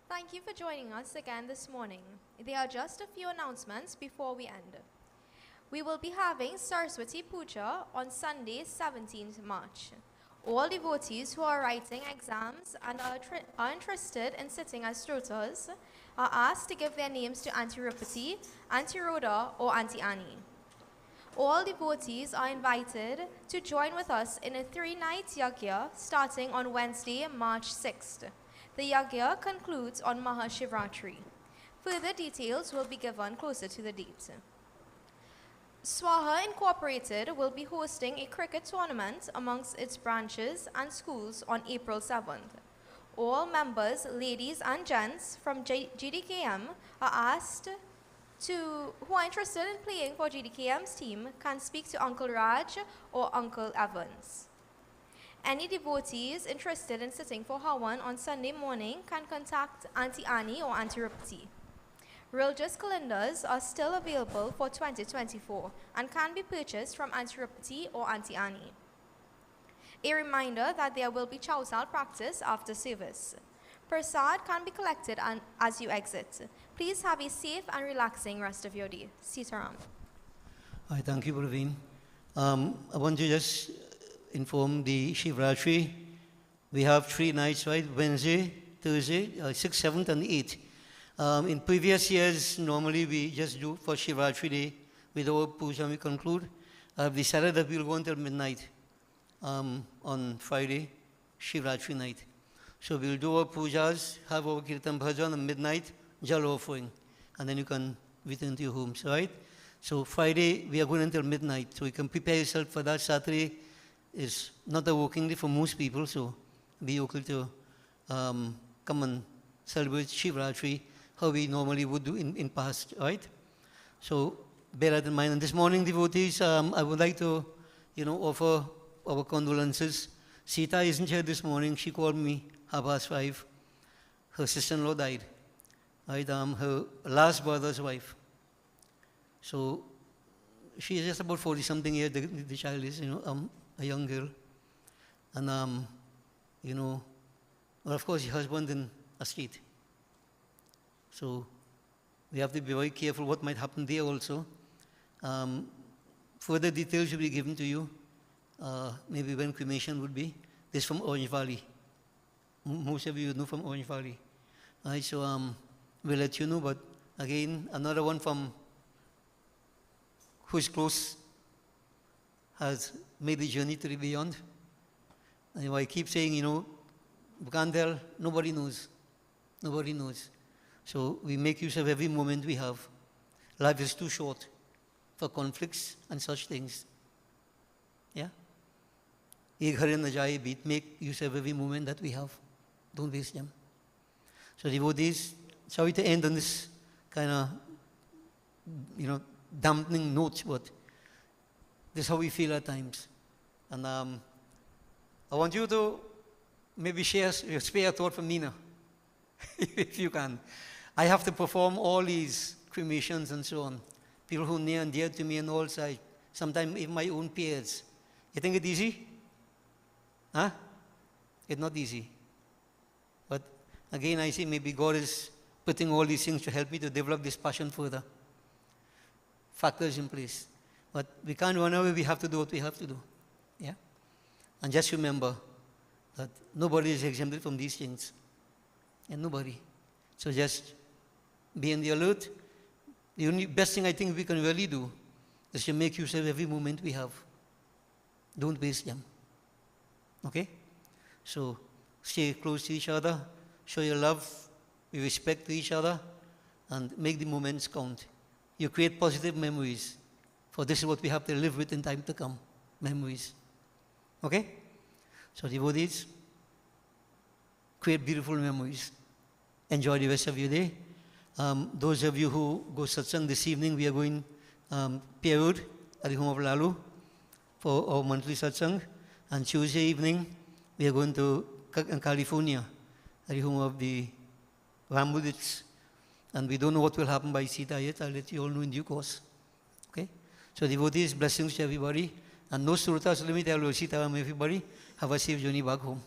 Thank you for joining us again this morning. There are just a few announcements before we end. We will be having Saraswati Puja on Sunday, 17th March. All devotees who are writing exams and are interested in sitting as Strotas are asked to give their names to Auntie Rupati, Auntie Rhoda, or Auntie Annie. All devotees are invited to join with us in a 3-night yagya starting on Wednesday, March 6th. The yagya concludes on Mahashivratri. Further details will be given closer to the date. SWAHA Incorporated will be hosting a cricket tournament amongst its branches and schools on April 7th. All members, ladies and gents from GDKM are asked who are interested in playing for GDKM's team can speak to Uncle Raj or Uncle Evans. Any devotees interested in sitting for Hawan on Sunday morning can contact Auntie Annie or Auntie Rupati. Religious calendars are still available for 2024 and can be purchased from Auntie Rupati or Auntie Annie. A reminder that there will be Chausal practice after service. Prasad can be collected as you exit. Please have a safe and relaxing rest of your day. Sitaram. Hi, thank you, Praveen. I want to just inform the Shivratri. We have 3 nights, right? Wednesday, Thursday, 6th, 7th, and 8th. In previous years, normally we just do for Shivratri day with our puja we conclude. I've decided that we'll go until midnight on Friday, Shivratri night. So we'll do our pujas, have our kirtan bhajan at midnight, jal offering, and then you can return to your homes, right? So Friday, we are going until midnight, so you can prepare yourself for that. Saturday is not a working day for most people, so be okay to come and celebrate Shivratri how we normally would do in past, right? So bear that in mind. And this morning, devotees, I would like to, offer our condolences. Sita isn't here this morning. She called me 5:30. Her sister-in-law died, right? Her last brother's wife. So she is just about 40-something years. The child is, a young girl. And, well, of course, her husband in a state. So we have to be very careful what might happen there also. Further details will be given to you, maybe when cremation would be. This is from Orange Valley. Most of you know from Orange Valley. Right, so we'll let you know, but again, another one from who's close has made the journey to the beyond. And I keep saying, we can't tell, nobody knows. Nobody knows. So we make use of every moment we have. Life is too short for conflicts and such things. Yeah? Make use of every moment that we have. Don't waste them. So devotees, sorry to end on this kind of, dampening note, but this is how we feel at times. And I want you to maybe spare a thought from Nina, if you can. I have to perform all these cremations and so on. People who are near and dear to me on all sides, sometimes even my own peers. You think it's easy? Huh? It's not easy. But again, I say maybe God is putting all these things to help me to develop this passion further. Factors in place. But we can't run away, we have to do what we have to do. Yeah? And just remember that nobody is exempted from these things. And nobody. So just be on the alert. The only best thing I think we can really do is to make use of every moment we have. Don't waste them. Okay? So stay close to each other, show your love, your respect to each other, and make the moments count. You create positive memories. For this is what we have to live with in time to come. Memories. Okay? So devotees, create beautiful memories. Enjoy the rest of your day. Those of you who go satsang this evening, we are going Pierwood at the home of Lalu for our monthly satsang. And Tuesday evening, we are going to California at the home of the Rambuddits. And we don't know what will happen by Sita yet. I'll let you all know in due course. Okay? So devotees, blessings to everybody. And no surutas, let me tell you, Sita, everybody, have a safe journey back home.